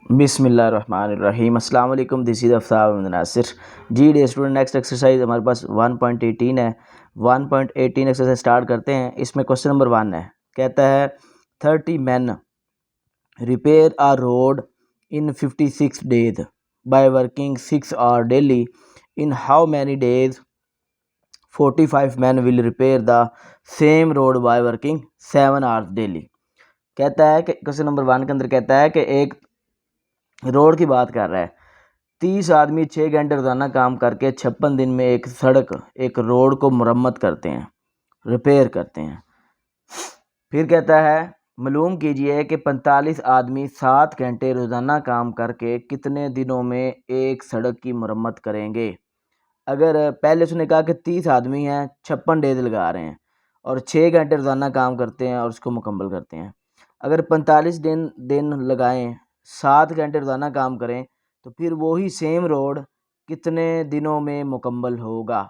बिस्मिल्लाहिर्रहमानिर्रहीम। अस्सलाम वालेकुम। This is Aftab Ahmed Nasir. जी डे स्टूडेंट, नेक्स्ट एक्सरसाइज हमारे पास 1.18 है। 1.18 एक्सरसाइज स्टार्ट करते हैं। इसमें क्वेश्चन नंबर 1 है, कहता है 30 man repair a road in 56 days by working 6 hour daily. In how many days 45 man will repair the same road by working 7 hours daily. कहता है कि क्वेश्चन नंबर 1 के अंदर कहता है कि एक रोड की बात कर रहा है। 30 आदमी 6 घंटे रोज़ाना काम करके 56 दिन में एक सड़क, एक रोड को मरम्मत करते हैं, रिपेयर करते हैं। फिर कहता है मालूम कीजिए कि 45 आदमी 7 घंटे रोज़ाना काम करके कितने दिनों में एक सड़क की मरम्मत करेंगे। अगर पहले उसने कहा कि 30 आदमी हैं, 56 डेज लगा रहे हैं और 6 घंटे रोज़ाना काम करते हैं और उसको मुकम्मल करते हैं। अगर 45 दिन लगाएं, 7 घंटे रोज़ाना काम करें, तो फिर वही सेम रोड कितने दिनों में मुकम्मल होगा।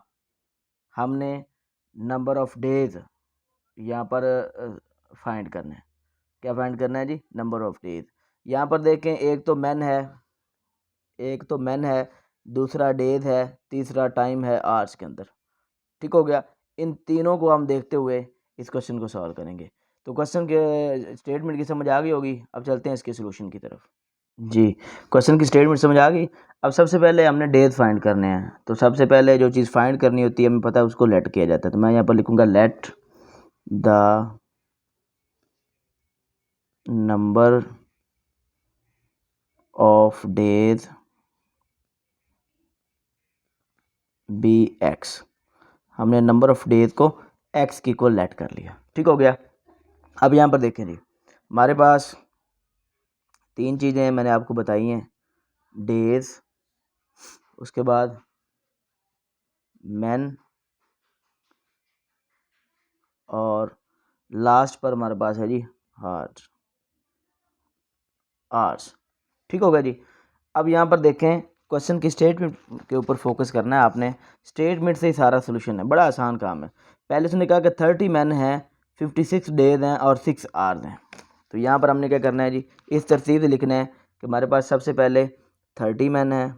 हमने नंबर ऑफ़ डेज़ यहाँ पर फाइंड करना है। क्या फाइंड करना है जी? Number of days. यहाँ पर देखें, एक तो मैन है, दूसरा डेज है, तीसरा टाइम है आवर्स के अंदर। ठीक हो गया। इन तीनों को हम देखते हुए इस क्वेश्चन को सॉल्व करेंगे। तो क्वेश्चन के स्टेटमेंट की समझ आ गई होगी। अब चलते हैं इसके सॉल्यूशन की तरफ। जी, क्वेश्चन की स्टेटमेंट समझ आ गई। अब सबसे पहले हमने डेज फाइंड करने हैं। तो सबसे पहले जो चीज़ फाइंड करनी होती है, हमें पता है उसको लेट किया जाता है। तो मैं यहाँ पर लिखूँगा let the number of days be x. हमने नंबर ऑफ डेज को एक्स की इक्वल लेट कर लिया। ठीक हो गया। अब यहाँ पर देखें जी, हमारे पास 3 चीज़ें मैंने आपको बताई हैं। डेज, उसके बाद मैन, और लास्ट पर हमारे पास है जी हार्ट, आर्स। ठीक हो गया जी। अब यहाँ पर देखें, क्वेश्चन की स्टेटमेंट के ऊपर फोकस करना है आपने। स्टेटमेंट से ही सारा सोल्यूशन है, बड़ा आसान काम है। पहले उसने कहा कि 30 मैन हैं, 56 डेज हैं और 6 आवर्स हैं। तो यहाँ पर हमने क्या करना है जी, इस तरतीब से लिखना है कि हमारे पास सबसे पहले 30 मैन है,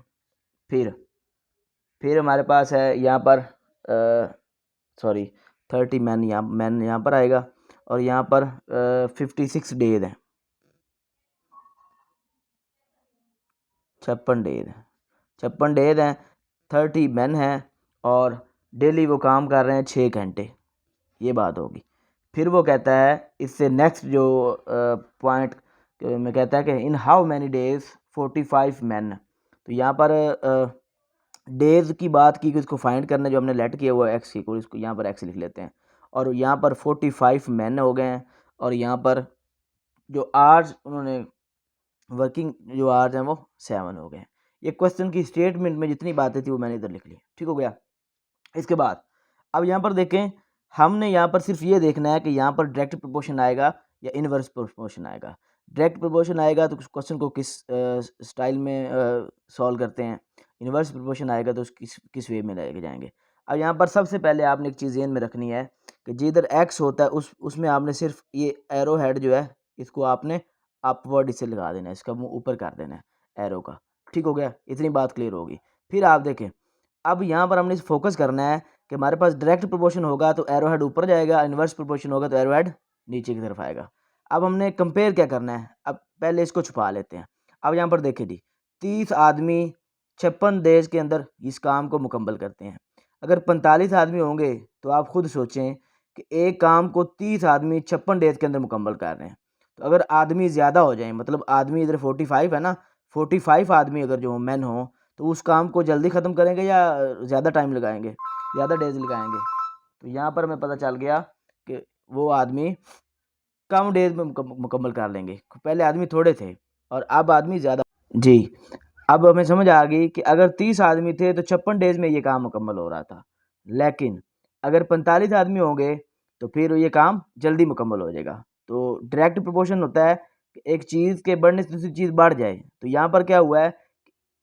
फिर हमारे पास है यहाँ पर 30 मैन यहाँ पर आएगा, और यहाँ पर 56 डेज हैं, 56 डेज हैं, 30 मैन हैं और डेली वो काम कर रहे हैं 6 घंटे। ये बात होगी। फिर वो कहता है इससे नेक्स्ट जो पॉइंट में कहता है कि इन हाउ मैनी डेज 45 मैन। तो यहाँ पर डेज की बात की कि उसको फाइंड करना है, जो हमने लेट किया हुआ है एक्स को, इसको यहाँ पर एक्स लिख लेते हैं। और यहाँ पर 45 मैन हो गए हैं, और यहाँ पर जो आवर्स उन्होंने वर्किंग जो आवर्स हैं वो 7 हो गए हैं। ये क्वेश्चन की स्टेटमेंट में जितनी बातें थी वो मैंने इधर लिख ली। ठीक हो गया। इसके बाद अब यहाँ पर देखें, हमने यहाँ पर सिर्फ ये देखना है कि यहाँ पर डायरेक्ट प्रोपोर्शन आएगा या इनवर्स प्रोपोर्शन आएगा। डायरेक्ट प्रोपोर्शन आएगा तो क्वेश्चन को किस स्टाइल में सॉल्व करते हैं, इनवर्स प्रोपोर्शन आएगा तो किस वे में लेके जाएंगे। अब यहाँ पर सबसे पहले आपने एक चीज़ ज़हन में रखनी है कि जिधर एक्स होता है उसमें आपने सिर्फ ये एरो हेड जो है इसको आपने अपवर्ड इसे लगा देना है, इसका मुँह ऊपर कर देना है एरो का। ठीक हो गया, इतनी बात क्लियर होगी। फिर आप देखें, अब यहाँ पर हमने फोकस करना है कि हमारे पास डायरेक्ट प्रोपोर्शन होगा तो एरो हेड ऊपर जाएगा, इन्वर्स प्रोपोर्शन होगा तो एरो हेड नीचे की तरफ आएगा। अब हमने कंपेयर क्या करना है, अब पहले इसको छुपा लेते हैं। अब यहाँ पर देखिए जी, 30 आदमी 56 डेज के अंदर इस काम को मुकम्मल करते हैं। अगर 45 आदमी होंगे तो आप खुद सोचें कि एक काम को 30 आदमी 56 डेज के अंदर मुकम्मल कर रहे हैं। तो अगर आदमी ज़्यादा हो जाए, मतलब आदमी इधर 45 है ना, 45 आदमी अगर जो मैन हो, तो उस काम को जल्दी ख़त्म करेंगे या ज़्यादा टाइम लगाएंगे, ज़्यादा डेज लगाएंगे। तो यहाँ पर हमें पता चल गया कि वो आदमी कम डेज में मुकम्मल कर लेंगे। पहले आदमी थोड़े थे और अब आदमी ज़्यादा। जी, अब हमें समझ आ गई कि अगर 30 आदमी थे तो 56 डेज में ये काम मुकम्मल हो रहा था, लेकिन अगर 45 आदमी होंगे तो फिर ये काम जल्दी मुकम्मल हो जाएगा। तो डायरेक्ट प्रोपोर्शन होता है कि एक चीज़ के बढ़ने से दूसरी चीज़ बढ़ जाए। तो यहाँ पर क्या हुआ है,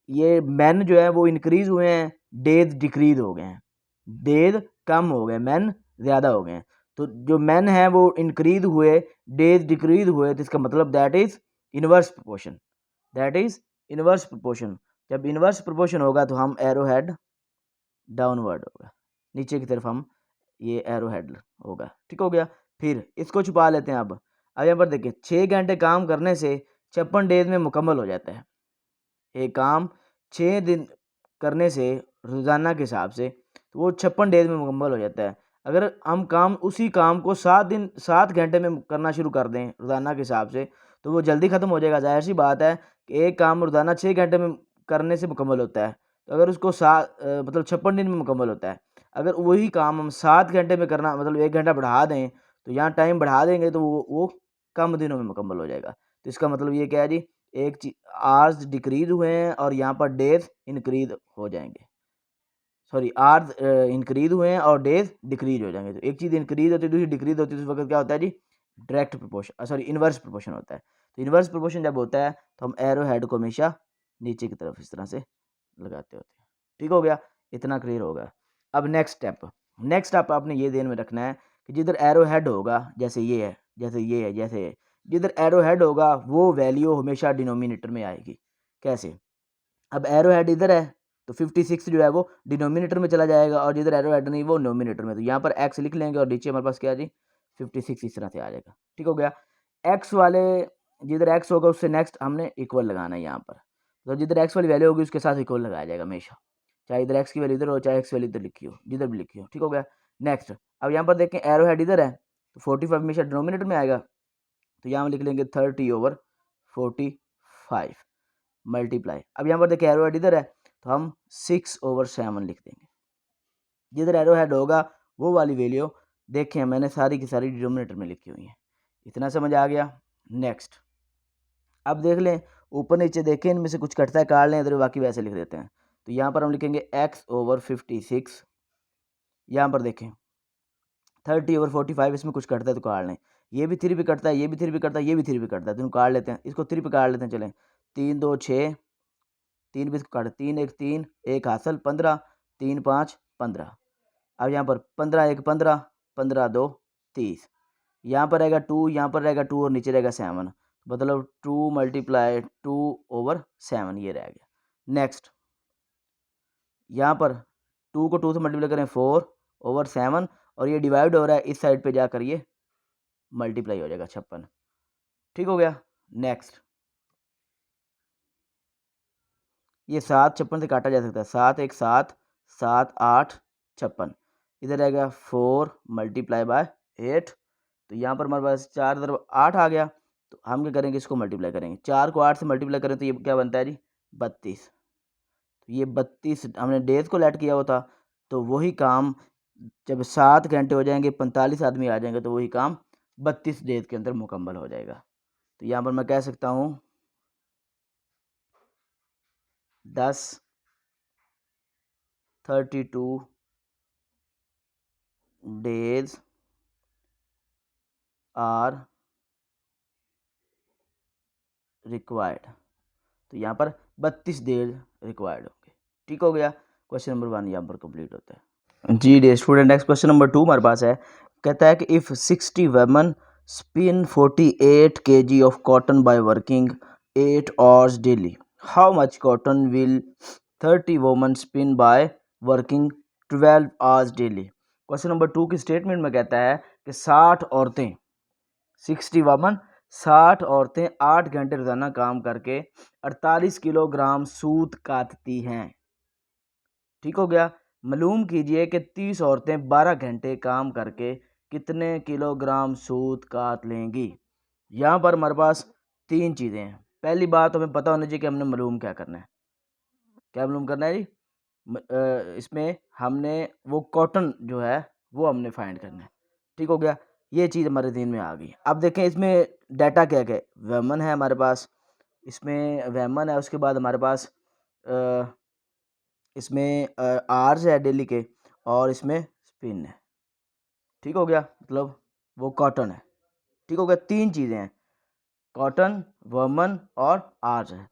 ये मैन जो है वो इंक्रीज़ हुए हैं, डेज डिक्रीज़ हो गए हैं। डेज कम हो गए, मैन ज़्यादा हो गए हैं। तो जो मैन हैं वो इंक्रीज़ हुए, डेज डिक्रीज़ हुए, तो इसका मतलब that is inverse proportion. That is inverse proportion. जब इन्वर्स प्रोपोर्शन होगा तो हम एरो हेड डाउनवर्ड होगा, नीचे की तरफ हम ये एरो हेड होगा। ठीक हो गया। फिर इसको छुपा लेते हैं। अब यहाँ पर देखिए 6 घंटे काम करने से 56 डेज में मुकम्मल हो जाता है। एक काम 6 दिन करने से रोज़ाना के हिसाब से तो वो 56 डेज में मुकम्मल हो जाता है। अगर हम काम उसी काम को 7 घंटे में करना शुरू कर दें रोज़ाना के हिसाब से तो वो जल्दी ख़त्म हो जाएगा। ज़ाहिर सी बात है कि एक काम रोज़ाना 6 घंटे में करने से मुकम्मल होता है, तो अगर उसको मतलब 56 दिन में मुकम्मल होता है। अगर वही काम हम 7 घंटे में करना मतलब 1 घंटा बढ़ा दें तो यहाँ टाइम बढ़ा देंगे तो वो कम दिनों में मुकम्मल हो जाएगा। तो इसका मतलब ये क्या है जी, एक चीज आवर्स डिक्रीज हुए हैं और यहाँ पर डेज इंक्रीज हो जाएंगे। सॉरी, आवर्स इंक्रीज हुए हैं और डेज डिक्रीज हो जाएंगे। तो एक चीज़ इंक्रीज होती है दूसरी डिक्रीज होती है, तो उस वक्त क्या होता है जी, direct proportion sorry inverse proportion होता है। तो इन्वर्स प्रोपोर्शन जब होता है तो हम एरो हेड को हमेशा नीचे की तरफ इस तरह से लगाते होते हैं। ठीक हो गया, इतना क्लियर होगा। अब नेक्स्ट स्टेप आपने ये ध्यान में रखना है कि जिधर एरो हेड होगा, जैसे ये है जैसे ये है जैसे ये, जिधर एरो हेड होगा वो वैल्यू हमेशा डिनोमिनेटर में आएगी। कैसे? अब एरो हेड इधर है तो 56 जो है वो डिनोमिनेटर में चला जाएगा और जिधर एरो हेड नहीं वो नोमिनेटर में। तो यहाँ पर एक्स लिख लेंगे और नीचे हमारे पास क्या है जी, 56 इस तरह से आ जाएगा। ठीक हो गया। एक्स वाले जिधर एक्स होगा उससे नेक्स्ट हमने इक्वल लगाना है यहाँ पर। तो जिधर एक्स वाली वैल्यू होगी उसके साथ इक्वल लगाया जाएगा हमेशा, चाहे इधर एक्स की वैल्यू इधर हो चाहे एक्स वैल्यू इधर लिखी हो, जिधर भी लिखी हो। ठीक हो गया। नेक्स्ट अब यहाँ पर देखें एरो हेड इधर है तो 45 हमेशा डिनोमिनेटर में आएगा, तो यहाँ हम लिख लेंगे 30/45 मल्टीप्लाई। अब यहाँ पर देखिए एरो हेड इधर है तो हम 6/7 लिख देंगे। जिधर एरो हेड होगा वो वाली वैल्यू देखें मैंने सारी की सारी डिनोमिनेटर में लिखी हुई है। इतना समझ आ गया। नेक्स्ट अब देख लें ऊपर नीचे देखें इनमें से कुछ कटता है काट लें, इधर बाकी वैसे लिख देते हैं। तो यहाँ पर हम लिखेंगे x/56। यहाँ पर देखें 30/45 इसमें कुछ कटता है तो काट लें। ये भी 3 पे कटता है, ये भी 3 पे कटता है, ये भी 3 पे कटता है, तो काट लेते हैं। इसको 3 पे काट लेते हैं। चलें 3 2 6, 3 पे काट 3 1 3 1 हासिल 15 3 5 15। अब यहाँ पर 15 1 15 15 2 30। यहाँ पर रहेगा 2, यहाँ पर रहेगा 2 और नीचे रहेगा 7, मतलब 2 × 2/7 ये रह गया। नेक्स्ट यहाँ पर 2 को 2 से मल्टीप्लाई करें 4/7 और ये डिवाइड हो रहा है इस साइड पे जाकर ये मल्टीप्लाई हो जाएगा 56। ठीक हो गया। नेक्स्ट ये 7 56 से काटा जा सकता है, 7 1 7 7 8 56। इधर रहेगा 4 × 8। तो यहाँ पर हमारे पास 4 इधर 8 आ गया, तो हम क्या करेंगे इसको मल्टीप्लाई करेंगे। 4 को 8 से मल्टीप्लाई करें तो ये क्या बनता है जी 32। तो ये 32 हमने डेज को लेट किया हुआ था, तो वही काम जब 7 घंटे हो जाएंगे 45 आदमी आ जाएंगे तो वही काम 32 डेज के अंदर मुकम्मल हो जाएगा। तो यहाँ पर मैं कह सकता हूँ 10 32 डेज आर रिक्वायर्ड। तो यहाँ पर 32 डेज रिक्वायर्ड होंगे। ठीक हो गया। क्वेश्चन नंबर 1 यहाँ पर कंप्लीट होता है। जी day student, next question number 2 हमारे पास है। कहता है कि if 60 women spin 48 kg of cotton by working 8 hours डेली, how much cotton will 30 women spin by working 12 hours डेली। क्वेश्चन नंबर 2 की स्टेटमेंट में कहता है कि 60 औरतें 60 वुमेन 60 औरतें 8 घंटे रोजाना काम करके 48 किलोग्राम सूत काटती हैं। ठीक हो गया। मालूम कीजिए कि 30 औरतें 12 घंटे काम करके कितने किलोग्राम सूत काट लेंगी। यहाँ पर हमारे पास 3 चीज़ें हैं। पहली बात हमें पता होनी चाहिए कि हमने मालूम क्या करना है। क्या मालूम करना है जी? इसमें हमने वो कॉटन जो है वो हमने फाइंड करना है। ठीक हो गया। ये चीज़ हमारे ध्यान में आ गई। अब देखें इसमें डाटा क्या क्या है। वेमन है हमारे पास, इसमें वेमन है, उसके बाद हमारे पास इसमें आर्स है डेली के, और इसमें स्पिन है। ठीक हो गया, मतलब वो कॉटन है। ठीक हो गया। 3 चीज़ें हैं, कॉटन, वुमन और आर्स है।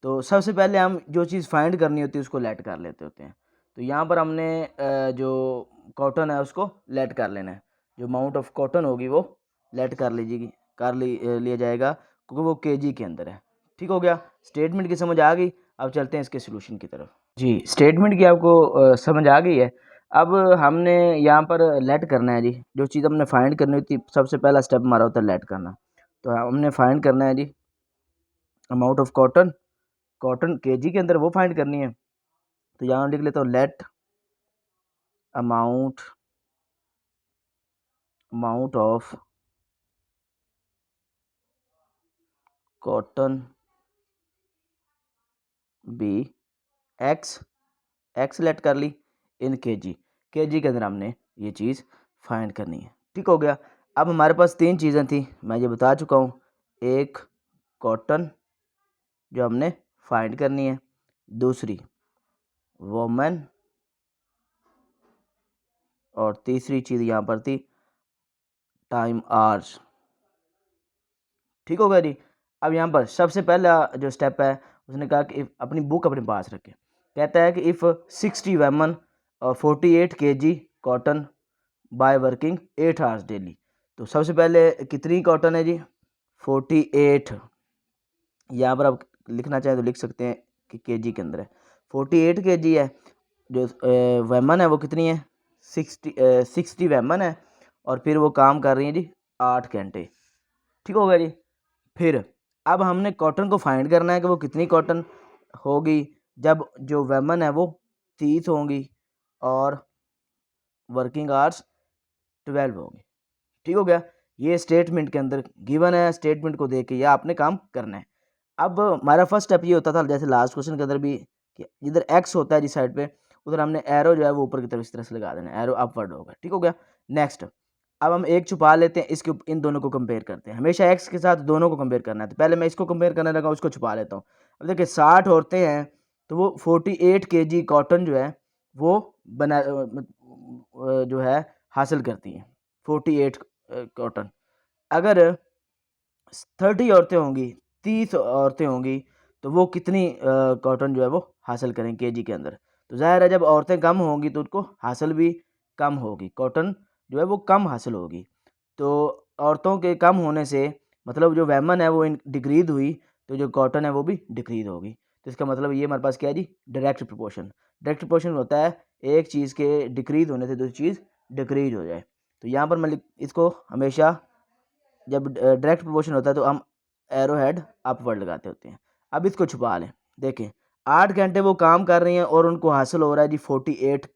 तो सबसे पहले हम जो चीज़ फाइंड करनी होती है उसको लेट कर लेते होते हैं। तो यहाँ पर हमने जो कॉटन है उसको लेट कर लेना है। जो अमाउंट ऑफ कॉटन होगी वो लेट कर लीजिएगी, लिया जाएगा क्योंकि वो केजी के अंदर है। ठीक हो गया, स्टेटमेंट की समझ आ गई। अब चलते हैं इसके सोल्यूशन की तरफ। जी, स्टेटमेंट की आपको समझ आ गई है। अब हमने यहाँ पर लेट करना है जी, जो चीज़ हमने फाइंड करनी होती, सबसे पहला स्टेप हमारा होता है लेट करना। तो हमने फाइंड करना है जी amount of cotton, cotton kg के अंदर वो फाइंड करनी है। तो यहाँ लिख लेता हूँ let amount of cotton be x let कर ली इन केजी के अंदर हमने ये चीज़ फाइंड करनी है। ठीक हो गया। अब हमारे पास तीन चीज़ें थी, मैं ये बता चुका हूँ। एक कॉटन जो हमने फाइंड करनी है, दूसरी वोमेन, और तीसरी चीज़ यहाँ पर थी टाइम आवर्स। ठीक होगा जी। अब यहाँ पर सबसे पहला जो स्टेप है, उसने कहा कि अपनी बुक अपने पास रखें। कहता है कि इफ़ 60 वेमन और 48 kg cotton by working 8 hours daily. तो सबसे पहले कितनी कॉटन है जी? 48। यहाँ पर आप लिखना चाहें तो लिख सकते हैं कि केजी के अंदर है, 48 kg है। जो वेमन है वो कितनी है? 60 वेमन है, और फिर वो काम कर रही हैं जी 8 घंटे। ठीक हो गया जी। फिर अब हमने कॉटन को फाइंड करना है कि वो कितनी कॉटन होगी जब जो वेमन है वो 30 होंगी और वर्किंग आवर्स 12 होंगे। ठीक हो गया। ये स्टेटमेंट के अंदर गिवन है, स्टेटमेंट को देख के यह आपने काम करना है। अब हमारा फर्स्ट स्टेप ये होता था, जैसे लास्ट क्वेश्चन के अंदर भी, कि इधर एक्स होता है जिस साइड पे, उधर हमने एरो जो है वो ऊपर की तरफ इस तरह से लगा देना, एरो अपवर्ड होगा। ठीक हो गया। नेक्स्ट, अब हम एक छुपा लेते हैं, इसके इन दोनों को कंपेयर करते हैं। हमेशा एक्स के साथ दोनों को कंपेयर करना है, तो पहले मैं इसको कंपेयर करने लगा, उसको छुपा लेता हूँ। अब देखिए 60 औरतें हैं, तो वो 48 kg कॉटन जो है वो बना जो है हासिल करती हैं, 48 कॉटन। अगर 30 औरतें होंगी, 30 औरतें होंगी, तो वो कितनी कॉटन जो है वो हासिल करें केजी के अंदर? तो ज़ाहिर है जब औरतें कम होंगी तो उनको हासिल भी कम होगी, कॉटन जो है वो कम हासिल होगी। तो औरतों के कम होने से मतलब जो वेमन है वो डिक्रीज हुई, तो जो कॉटन है वो भी डिक्रीज होगी। तो इसका मतलब ये हमारे पास क्या है जी? Direct proportion. डायरेक्ट प्रोपोर्शन होता है एक चीज़ के डिक्रीज होने से दूसरी चीज़ डिक्रीज हो जाए। तो यहाँ पर मैं इसको हमेशा जब डायरेक्ट प्रोपोर्शन होता है तो हम एरो हेड अपवर्ड लगाते होते हैं। अब इसको छुपा लें। देखें 8 घंटे वो काम कर रही हैं और उनको हासिल हो रहा है जी 48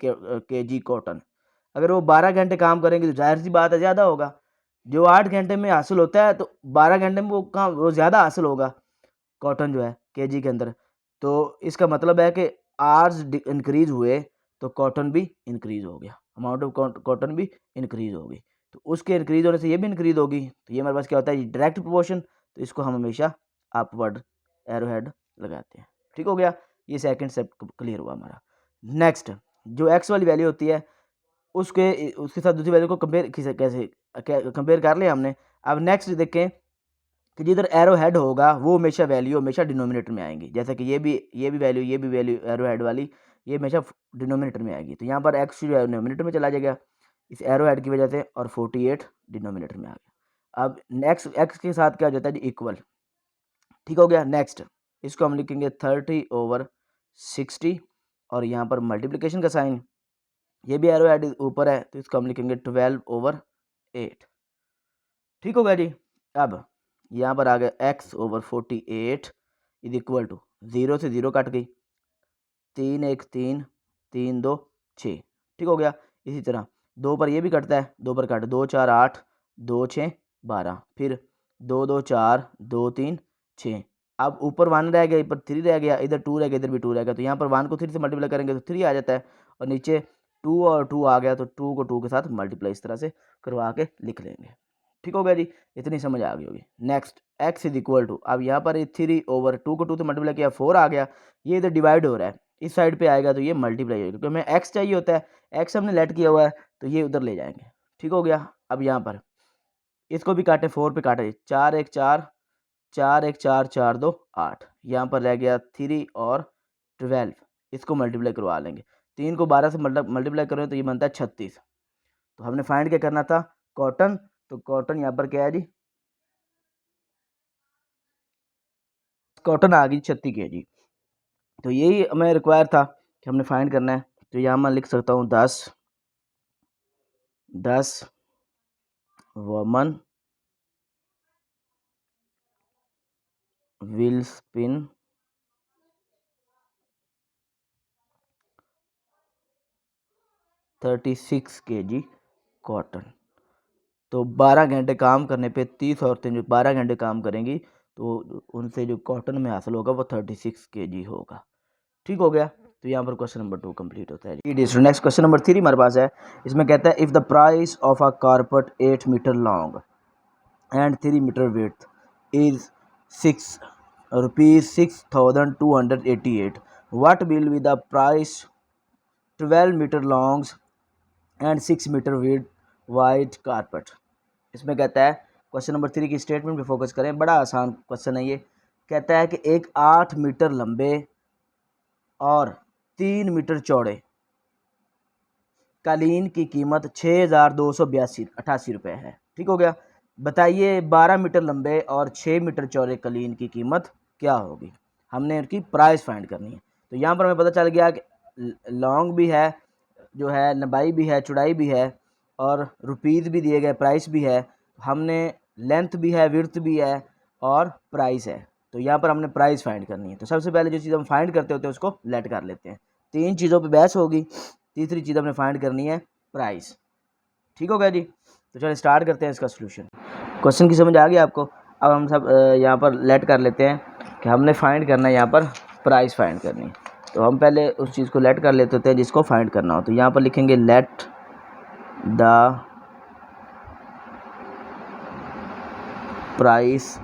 kg कॉटन। अगर वो 12 घंटे काम करेंगे तो जाहिर सी बात है ज़्यादा होगा। जो 8 घंटे में हासिल होता है तो 12 घंटे में वो ज़्यादा हासिल होगा कॉटन जो है केजी के अंदर। तो इसका मतलब है कि आवर्स इंक्रीज हुए तो कॉटन भी इंक्रीज हो गया, अमाउंट ऑफ कॉटन भी इंक्रीज होगी। तो उसके इंक्रीज होने से ये भी इंक्रीज होगी। तो ये हमारे पास क्या होता है? Direct proportion. तो इसको हम हमेशा अपवर्ड एरो हेड लगाते हैं। ठीक हो गया। ये सेकंड स्टेप क्लियर हुआ हमारा। नेक्स्ट, जो एक्स वाली वैल्यू होती है उसके उसके साथ दूसरी वैल्यू को कंपेयर कैसे कंपेयर कर लिया हमने। अब नेक्स्ट देखें कि जिधर एरो हेड होगा वो हमेशा वैल्यू हमेशा डिनोमिनेटर में आएंगी। जैसे कि ये भी वैल्यू एरो हेड वाली ये हमेशा डिनोमिनेटर में आएगी। तो यहाँ पर एक्स जो है डिनोमिनेटर में चला जाएगा इस एरो हेड की वजह से, और 48 डिनोमिनेटर में आ गया। अब नेक्स्ट एक्स के साथ क्या हो जाता है जी? इक्वल। ठीक हो गया। नेक्स्ट, इसको हम लिखेंगे 30/60, और यहाँ पर मल्टीप्लिकेशन का साइन, ये भी एरो हेड ऊपर है तो इसको हम लिखेंगे 12/8। ठीक हो गया जी। अब यहाँ पर आ गया x/48 इज इक्वल टू 0 से 0 कट गई, 3 1 3 3 2 6। ठीक हो गया। इसी तरह 2 पर ये भी कटता है, 2 पर कट, 2 4 8 2 6 12, फिर 2 2 4 2 3 6। अब ऊपर 1 रह गया, ऊपर 3 रह गया, इधर 2 रह गया, इधर भी 2 रह गया। तो यहाँ पर 1 को 3 से मल्टीप्लाई करेंगे तो 3 आ जाता है, और नीचे 2 और 2 आ गया तो 2 को 2 के साथ मल्टीप्लाई इस तरह से करवा के लिख लेंगे। ठीक हो गया जी। इतनी समझ आ गई होगी। Next, x is equal to, अब यहाँ पर 3/2 को 2 से मल्टीप्लाई किया 4 आ गया, ये इधर डिवाइड हो रहा है, इस साइड पे आएगा तो ये मल्टीप्लाई होगा, क्योंकि हमें x चाहिए होता है, x हमने लेट किया हुआ है तो ये उधर ले जाएंगे। ठीक हो गया। अब यहाँ पर इसको भी काटे, 4 पे काटे, 4 1 4 4 1 4 4 2 8, यहाँ पर रह गया 3 और 12, इसको मल्टीप्लाई करवा लेंगे। 3 को 12 से मल्टीप्लाई करें तो ये बनता है 36। तो हमने फाइंड क्या करना था? कॉटन। तो कॉटन यहाँ पर क्या है जी? कॉटन आ गई 36 kg। तो यही हमें रिक्वायर था कि हमने फाइंड करना है। तो यहाँ मैं लिख सकता हूँ 10 woman wheel spin 36 kg cotton. तो 12 घंटे काम करने पे 30 औरतें जो 12 घंटे काम करेंगी तो उनसे जो कॉटन में हासिल होगा वो 36 kg होगा। ठीक हो गया। तो यहाँ पर क्वेश्चन नंबर 2 कंप्लीट होता है। नेक्स्ट क्वेश्चन नंबर 3 हमारे पास है। इसमें कहता है if the price of a carpet 8 metre long and 3 metre width is ₹6,288 what will be the price 12 metre long and 6 metre wide white carpet. इसमें कहता है क्वेश्चन नंबर 3 की स्टेटमेंट पे फोकस करें। बड़ा आसान क्वेश्चन है ये। कहता है कि एक 8 मीटर लंबे और 3 मीटर चौड़े कालीन की कीमत 6,288 रुपये है। ठीक हो गया। बताइए 12 मीटर लंबे और 6 मीटर चौड़े कालीन की कीमत क्या होगी। हमने उनकी प्राइस फाइंड करनी है। तो यहाँ पर हमें पता चल गया कि लॉन्ग भी है, जो है लंबाई भी है, चौड़ाई भी है और रुपीज़ भी दिए गए, प्राइस भी है। हमने लेंथ भी है, विड्थ भी है और प्राइस है। तो यहाँ पर हमने प्राइस फाइंड करनी है। तो सबसे पहले जो चीज़ हम फाइंड करते होते हैं उसको लेट कर लेते हैं। 3 चीज़ों पे बहस होगी। तीसरी चीज़ हमने फाइंड करनी है प्राइस। ठीक हो गया जी। तो चलिए स्टार्ट करते हैं इसका सोल्यूशन। क्वेश्चन की समझ आ गई आपको। अब हम सब यहाँ पर लेट कर लेते हैं कि हमने फाइंड करना है यहाँ पर प्राइस फाइंड करनी है। तो हम पहले उस चीज़ को लेट कर लेते होते हैं जिसको फाइंड करना हो। तो यहाँ पर लिखेंगे let the price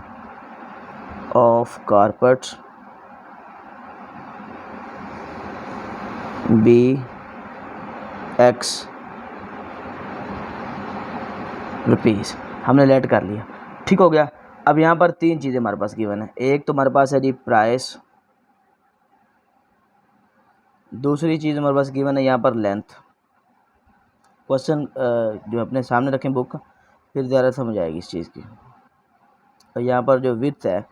of carpet be X rupees. हमने लेट कर लिया। ठीक हो गया। अब यहाँ पर 3 चीज़ें हमारे पास गिवन है। एक तो हमारे पास है जी प्राइस, दूसरी चीज़ हमारे पास गिवन है यहाँ पर लेंथ। क्वेश्चन जो अपने सामने रखें बुक, फिर ज़्यादा समझ आएगी इस चीज़ की। और यहाँ पर जो विड्थ है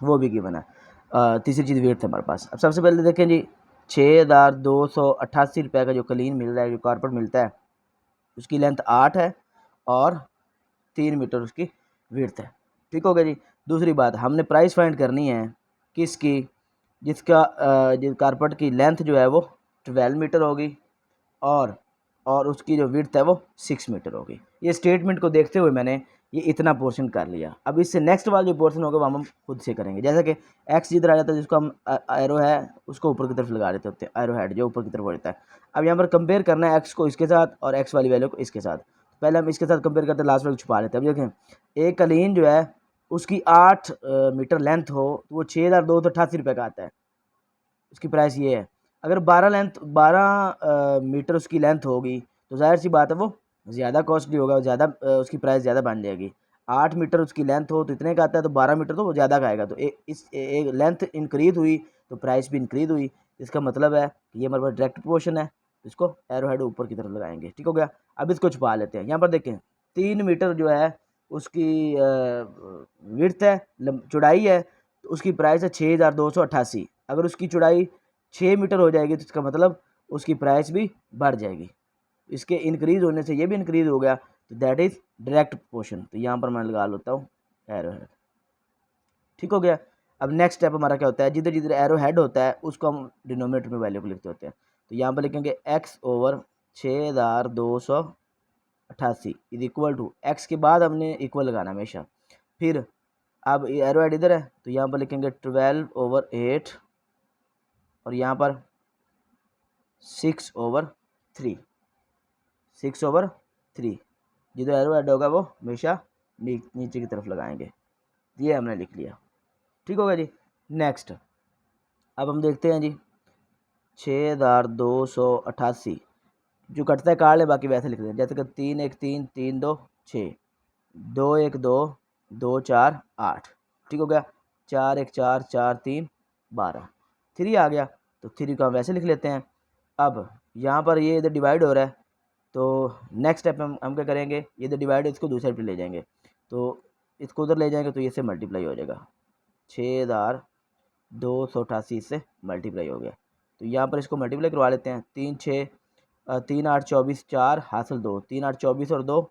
वो भी गिवन है। तीसरी चीज़ विड्थ है हमारे पास। अब सबसे पहले देखें जी 6,288 रुपये का जो कलीन मिल रहा है, जो कारपेट मिलता है, उसकी लेंथ 8 है और 3 मीटर उसकी विड्थ है। ठीक हो गया जी। दूसरी बात, हमने प्राइस फाइंड करनी है किसकी, जिसका जिस कारपेट की लेंथ जो है वो 12 मीटर होगी और उसकी जो विड्थ है वो 6 मीटर होगी। ये स्टेटमेंट को देखते हुए मैंने ये इतना पोर्शन कर लिया। अब इससे नेक्स्ट वाला जो पोर्शन होगा वो हम खुद से करेंगे। जैसे कि एक्स जिधर आ जाता है, जिसको हम एरो है उसको ऊपर की तरफ लगा देते होते हैं, एरो हेड जो ऊपर की तरफ बढ़ता है। अब यहाँ पर कंपेयर करना है एक्स को इसके साथ और एक्स वाली वैल्यू को इसके साथ। पहले हम इसके साथ कंपेयर करते हैं, लास्ट वाले छुपा लेते हैं। अब देखें एक कलीन जो है उसकी 8 मीटर लेंथ हो तो वो 6,288 रुपये का आता है। उसकी प्राइस ये है। अगर 12 मीटर उसकी लेंथ होगी तो जाहिर सी बात है वो ज़्यादा कॉस्टली होगा, ज़्यादा उसकी प्राइस ज़्यादा बन जाएगी। 8 मीटर उसकी लेंथ हो तो इतने का आता है, तो 12 मीटर तो वो ज़्यादा का आएगा। तो एक लेंथ इंक्रीज़ हुई तो प्राइस भी इंक्रीज़ हुई। इसका मतलब है कि ये हमारे पास डायरेक्ट प्रोपोर्शन है। इसको एरो हेड ऊपर की तरफ लगाएंगे। ठीक हो गया। अब इसको छुपा लेते हैं। यहाँ पर देखें 3 मीटर जो है उसकी विड्थ है, चौड़ाई है, तो उसकी प्राइस है 6,288। अगर उसकी चौड़ाई 6 मीटर हो जाएगी तो इसका मतलब उसकी प्राइस भी बढ़ जाएगी। इसके इंक्रीज़ होने से ये भी इंक्रीज़ हो गया, तो दैट इज़ डायरेक्ट प्रोपोर्शन। तो यहाँ पर मैं लगा लेता हूँ एरो हेड। ठीक हो गया। अब नेक्स्ट स्टेप हमारा क्या होता है, जिधर जिधर एरो हेड होता है उसको हम डिनोमिनेटर में वैल्यू को लिखते होते हैं। तो यहाँ पर लिखेंगे x over 6,288 is equal to x के बाद हमने इक्वल लगाना हमेशा। फिर अब एरो हेड इधर है तो यहाँ पर लिखेंगे 12 ओवर 8 और यहाँ पर 6 ओवर 3, 6 ओवर 3। जिधर एरो हेड होगा वो हमेशा नीचे की तरफ लगाएंगे। ये हमने लिख लिया। ठीक होगा जी। नेक्स्ट अब हम देखते हैं जी 6,288 जो कटता है काट ले, बाकी वैसे लिख दें। जैसे कि 3 1 3 3 2 6, 2 1 2 2 4 8। ठीक हो गया। 4 1 4 4 3 12, 3 आ गया तो 3 को हम वैसे लिख लेते हैं। अब यहाँ पर ये इधर डिवाइड हो रहा है तो नेक्स्ट स्टेप हम क्या करेंगे, ये इधर डिवाइड इसको दूसरे साइड पे ले जाएंगे। तो इसको उधर ले जाएंगे तो ये से मल्टीप्लाई हो जाएगा। 6288 से मल्टीप्लाई हो गया। तो यहाँ पर इसको मल्टीप्लाई करवा लेते हैं। 3 8 24 4 हासिल 2, 3 8 24 और 2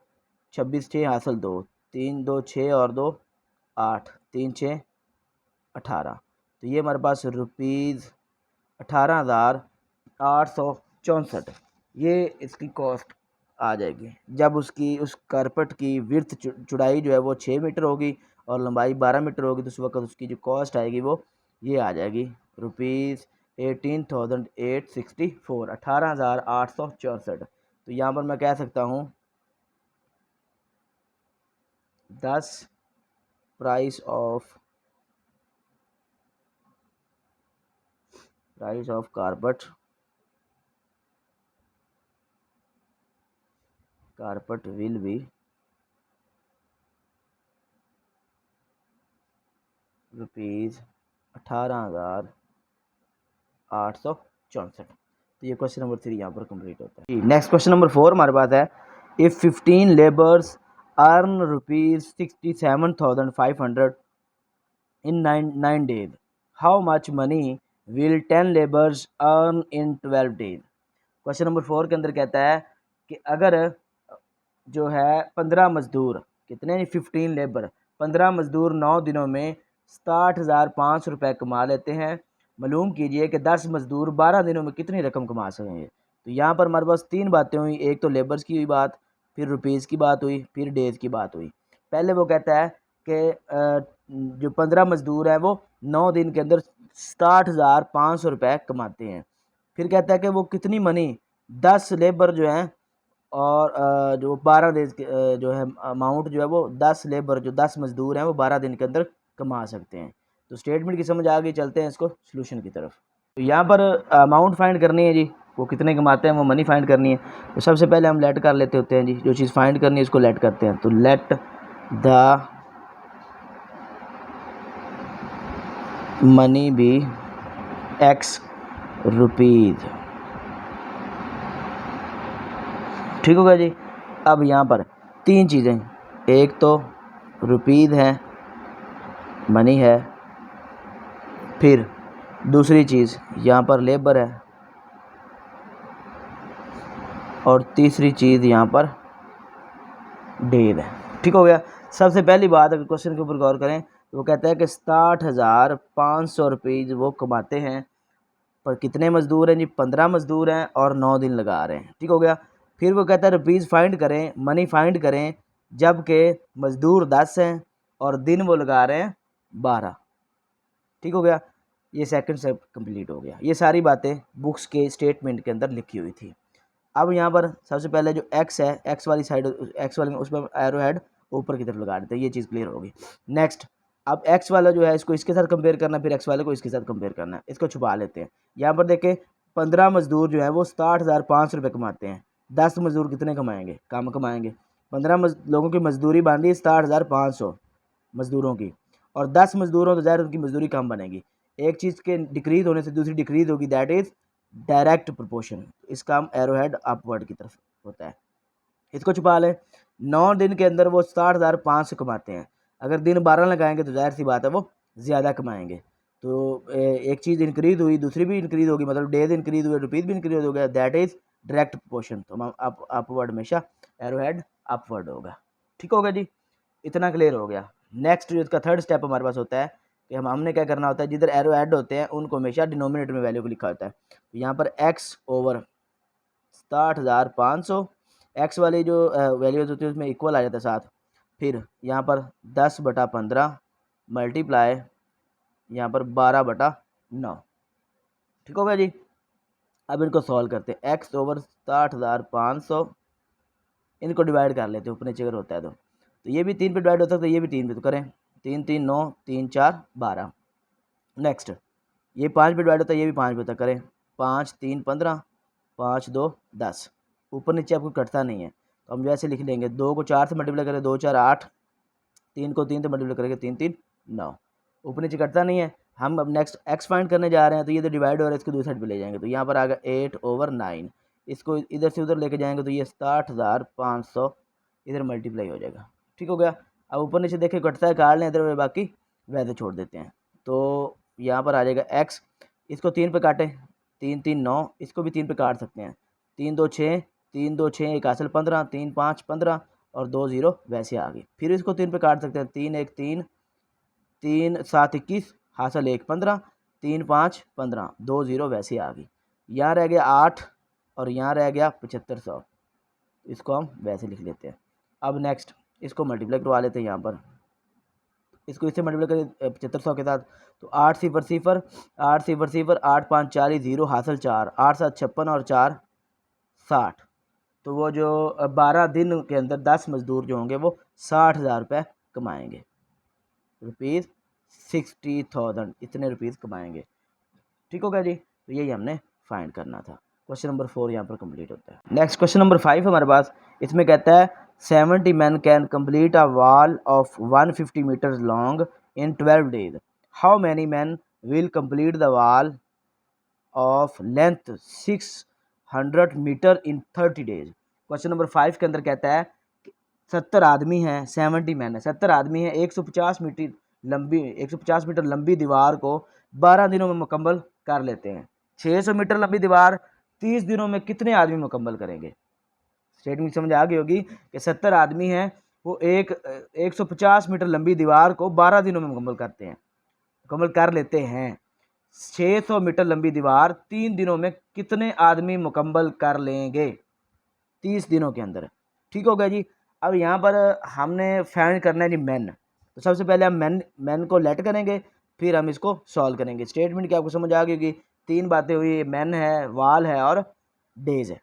26 6 हासिल 2, 3 2 6 और 2 8, 3 6 18। तो ये हमारे पास रुपीज़ 18,864 ये इसकी कॉस्ट आ जाएगी। जब उस कारपेट की विड्थ चौड़ाई जो है वो 6 मीटर होगी और लंबाई 12 मीटर होगी, तो उस वक्त उसकी जो कॉस्ट आएगी वो ये आ जाएगी रुपीज़ 18,864, 18,864। तो यहाँ पर मैं कह सकता हूँ 10 price of carpet will be rupees 18,864। तो ये क्वेश्चन नंबर 3 यहाँ पर कंप्लीट होता है। नेक्स्ट क्वेश्चन नंबर 4 हमारे पास है, if 15 labours earn rupees 67,500 in 9 days, how much money will 10 labours earn in 12 days। Question number 4 के अंदर कहता है कि अगर जो है 15 मज़दूर, कितने 15 लेबर, 15 मज़दूर 9 दिनों में 67,500 रुपये कमा लेते हैं, मालूम कीजिए कि 10 मज़दूर 12 दिनों में कितनी रकम कमा सकेंगे। तो यहाँ पर हमारे पास 3 बातें हुई, एक तो लेबर्स की हुई बात, फिर रुपीज़ की बात हुई, फिर डेज़ की बात हुई। पहले वो कहता है कि जो 15 मज़दूर हैं वो 9 दिन के अंदर 67,500 रुपये कमाते हैं। फिर कहता है कि वो कितनी मनी 10 लेबर जो हैं और जो 12 दिन के जो है अमाउंट जो है वो 10 लेबर जो 10 मज़दूर हैं वो 12 दिन के अंदर कमा सकते हैं। तो स्टेटमेंट की समझ आ गई, चलते हैं इसको सॉल्यूशन की तरफ। तो यहाँ पर अमाउंट फाइंड करनी है जी, वो कितने कमाते हैं, वो मनी फाइंड करनी है। तो सबसे पहले हम लेट कर लेते होते हैं जी, जो चीज़ फाइंड करनी है उसको लेट करते हैं। तो let the money be x rupees, ठीक होगा जी। अब यहाँ पर 3 चीज़ें, एक तो रुपीज़ है, मनी है, फिर दूसरी चीज़ यहाँ पर लेबर है, और तीसरी चीज़ यहाँ पर डेज है, ठीक हो गया। सबसे पहली बात अगर क्वेश्चन के ऊपर गौर करें तो वो कहता है कि 67,500 रुपीज़ वो कमाते हैं, पर कितने मज़दूर हैं जी, 15 मज़दूर हैं और 9 दिन लगा रहे हैं, ठीक हो गया। फिर वो कहता है रुपीज़ फाइंड करें, मनी फाइंड करें, जबकि मज़दूर 10 हैं और दिन वो लगा रहे हैं 12, ठीक हो गया। ये सेकंड स्टेप कंप्लीट हो गया। ये सारी बातें बुक्स के स्टेटमेंट के अंदर लिखी हुई थी। अब यहाँ पर सबसे पहले जो एक्स है, एक्स वाली साइड, एक्स वाले में उस पर एरो हेड ऊपर की तरफ लगा देते हैं, ये चीज़ क्लियर होगी। नेक्स्ट, अब एक्स वाला जो है इसको इसके साथ कंपेयर करना, फिर एक्स वाले को इसके साथ कंपेयर करना है। इसको छुपा लेते हैं। यहाँ पर देखें 15 मज़दूर जो है वो 67,500 रुपये कमाते हैं, 10 मज़दूर कितने कमाएंगे, कम कमाएंगे। 15 लोगों की मजदूरी बन रही है 67,500 मज़दूरों की, और 10 मज़दूरों तो ज़ाहिर उनकी मजदूरी कम बनेगी। एक चीज़ के डिक्रीज होने से दूसरी डिक्रीज होगी, दैट इज़ डायरेक्ट प्रोपोर्शन। इसका हम एरो हेड अपवर्ड की तरफ होता है। इसको छुपा लें। 9 दिन के अंदर वो 67,500 कमाते हैं, अगर दिन 12 लगाएंगे तो जाहिर सी बात है वो ज़्यादा कमाएंगे। तो एक चीज़ इंक्रीज हुई, दूसरी भी इंक्रीज होगी, मतलब डेज इंक्रीज हुए, रुपीज़ भी इंक्रीज हो गया, दैट इज़ डायरेक्ट प्रोपोर्शन। तो हम अपवर्ड हमेशा एरो हेड अपवर्ड होगा, ठीक होगा जी। इतना क्लियर हो गया। नेक्स्ट जो इसका थर्ड स्टेप हमारे पास होता है कि हमने क्या करना होता है, जिधर एरो ऐड होते हैं उनको हमेशा डिनोमिनेटर में वैल्यू को लिखा होता है। तो यहाँ पर x ओवर 67,500, एक्स वाली जो वैल्यूज होती है उसमें इक्वल आ जाता है साथ, फिर यहाँ पर 10/15 मल्टीप्लाई यहाँ पर 12/9, ठीक होगा जी। अब इनको सॉल्व करते हैं। x ओवर 67,500 इनको डिवाइड कर लेते हैं, ऊपर नीचे अगर होता है तो ये भी 3 पे डिवाइड होता है, तो ये भी 3 पे, तो करें 3 3 9, 3 4 12। नेक्स्ट, ये 5 पे डिवाइड होता है, ये भी 5 पे होता है, करें 5 3 15, 5 2 10। ऊपर नीचे आपको कटता नहीं है, तो हम वैसे लिख लेंगे। 2 को 4 से मल्टीप्लाई करें 2 4 8, 3 को 3 से मल्टीप्लाई करेंगे 3 3 9। ऊपर नीचे कटता नहीं है। हम अब नेक्स्ट एक्स फाइंड करने जा रहे हैं, तो ये तो डिवाइड हो रहा है, इसको दूसरी साइड पे ले जाएंगे, तो यहाँ पर आ गया 8 ओवर 9। इसको इधर से उधर लेके जाएंगे तो ये 67,500 इधर मल्टीप्लाई हो जाएगा, ठीक हो गया। अब ऊपर नीचे देखें कटता है, काट लें इधर, बाकी वैसे छोड़ देते हैं। तो यहाँ पर आ जाएगा x, इसको 3 पे काटें, 3 3 9, इसको भी 3 पे काट सकते हैं, 3 2 6, 3 2 6 एक हासिल 15, 3 5 15 और 2 0 वैसे आ गई। फिर इसको 3 पे काट सकते हैं, 3 1 3, 3 7 21 हासिल 1 15, 3 5 15, 2 0 वैसे आ गई। यहाँ रह गया 8 और यहाँ रह गया 7500, इसको हम वैसे लिख लेते हैं। अब नेक्स्ट इसको मल्टीप्लाई करवा लेते हैं, यहाँ पर इसको इससे मल्टीप्लाई करें 7500 के साथ, तो 8 सिफर सिफर 8 सिफर सिफर 8 5 40 0 हासिल 4, 8 7 56 और 4 60। तो वो जो 12 दिन के अंदर 10 मजदूर जो होंगे वो 60,000 रुपये कमाएंगे, रुपीज़ 60,000 इतने रुपीज़ कमाएंगे। ठीक हो गया जी, तो यही हमने फाइंड करना था। क्वेश्चन नंबर 4 यहाँ पर कंप्लीट होता है। नेक्स्ट क्वेश्चन नंबर 5 हमारे पास, इसमें कहता है 70 men can complete a wall of 150 metres long in 12 days। How many men will complete the wall of length 600 metre in 30 days। Question number 5 के अंदर कहता है 70 आदमी हैं, 70 मैन है, 70 आदमी हैं, 150 मीटर लंबी दीवार को 12 दिनों में मुकम्मल कर लेते हैं। 600 मीटर लंबी दीवार 30 दिनों में कितने आदमी मुकम्मल करेंगे? स्टेटमेंट समझ आ गई होगी कि 70 आदमी हैं, वो 150 मीटर लंबी दीवार को 12 दिनों में मुकम्मल कर लेते हैं। 600 मीटर लंबी दीवार 3 दिनों में कितने आदमी मुकम्मल कर लेंगे 30 दिनों के अंदर? ठीक हो गया जी। अब यहाँ पर हमने फाइंड करना है जी मैन। तो सबसे पहले हम मैन को लेट करेंगे, फिर हम इसको सॉल्व करेंगे। स्टेटमेंट की आपको समझ आ गई होगी, 3 बातें हुई, मैन है, वाल है और डेज है।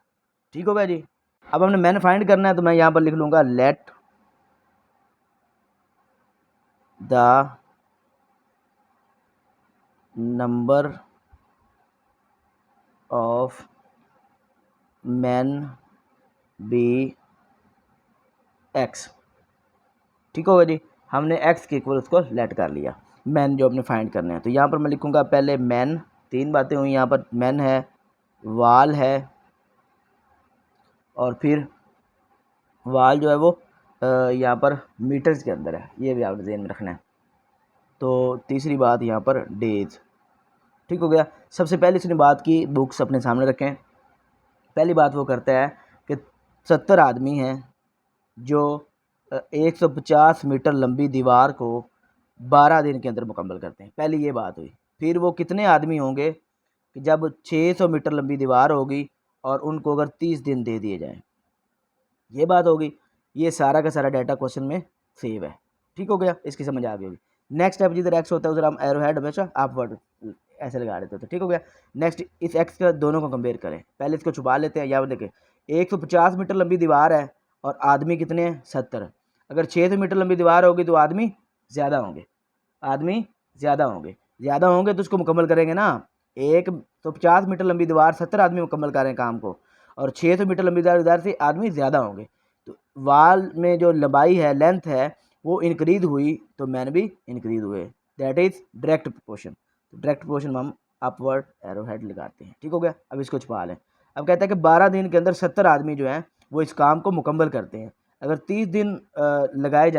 ठीक हो गया जी। अब हमने मैन फाइंड करना है, तो मैं यहाँ पर लिख लूँगा late the number of man B X. ठीक होगा जी, हमने एक्स के इक्वल उसको लेट कर लिया, मैन जो अपने फाइंड करने हैं। तो यहाँ पर मैं लिखूँगा पहले मैन, 3 बातें हुई यहाँ पर, मैन है, वाल है और फिर वाल जो है वो यहाँ पर मीटर्स के अंदर है, ये भी आपने ध्यान में रखना है। तो तीसरी बात यहाँ पर डेज। ठीक हो गया। सबसे पहले इसने बात की, बुक्स अपने सामने रखें। पहली बात वो करता है कि 70 आदमी हैं जो 150 मीटर लंबी दीवार को 12 दिन के अंदर मुकम्मल करते हैं। पहली ये बात हुई। फिर वो कितने आदमी होंगे कि जब 600 मीटर लंबी दीवार होगी और उनको अगर 30 दिन दे दिए जाएँ, ये बात होगी। ये सारा का सारा डाटा क्वेश्चन में सेव है। ठीक हो गया, इसकी समझ आ गई होगी। नेक्स्ट स्टेप, जिधर एक्स होता है उधर हम एरो हेड हमेशा अपवर्ड ऐसे लगा देते थे। ठीक हो गया। नेक्स्ट इस एक्स का दोनों को कंपेयर करें। पहले इसको छुपा लेते हैं। यहाँ पर देखें 150 मीटर लंबी दीवार है और आदमी कितने हैं? 70। अगर 600 मीटर लंबी दीवार होगी तो आदमी ज़्यादा होंगे, ज़्यादा होंगे तो उसको मुकम्मल करेंगे ना। 150 मीटर लंबी दीवार 70 आदमी मुकम्मल करें काम को, और 600 मीटर लंबी दीवार से आदमी ज़्यादा होंगे। तो वाल में जो लंबाई है, लेंथ है, वो इंक्रीज हुई तो मैन भी इंक्रीज हुए। That is direct proportion. तो डायरेक्ट प्रोपोर्शन में हम अपवर्ड एरो हेड लगाते हैं। ठीक हो गया। अब इसको छुपा लें। अब कहता है कि 12 दिन के अंदर 70 आदमी जो हैं वो इस काम को मुकम्मल करते हैं। अगर 30 दिन लगाए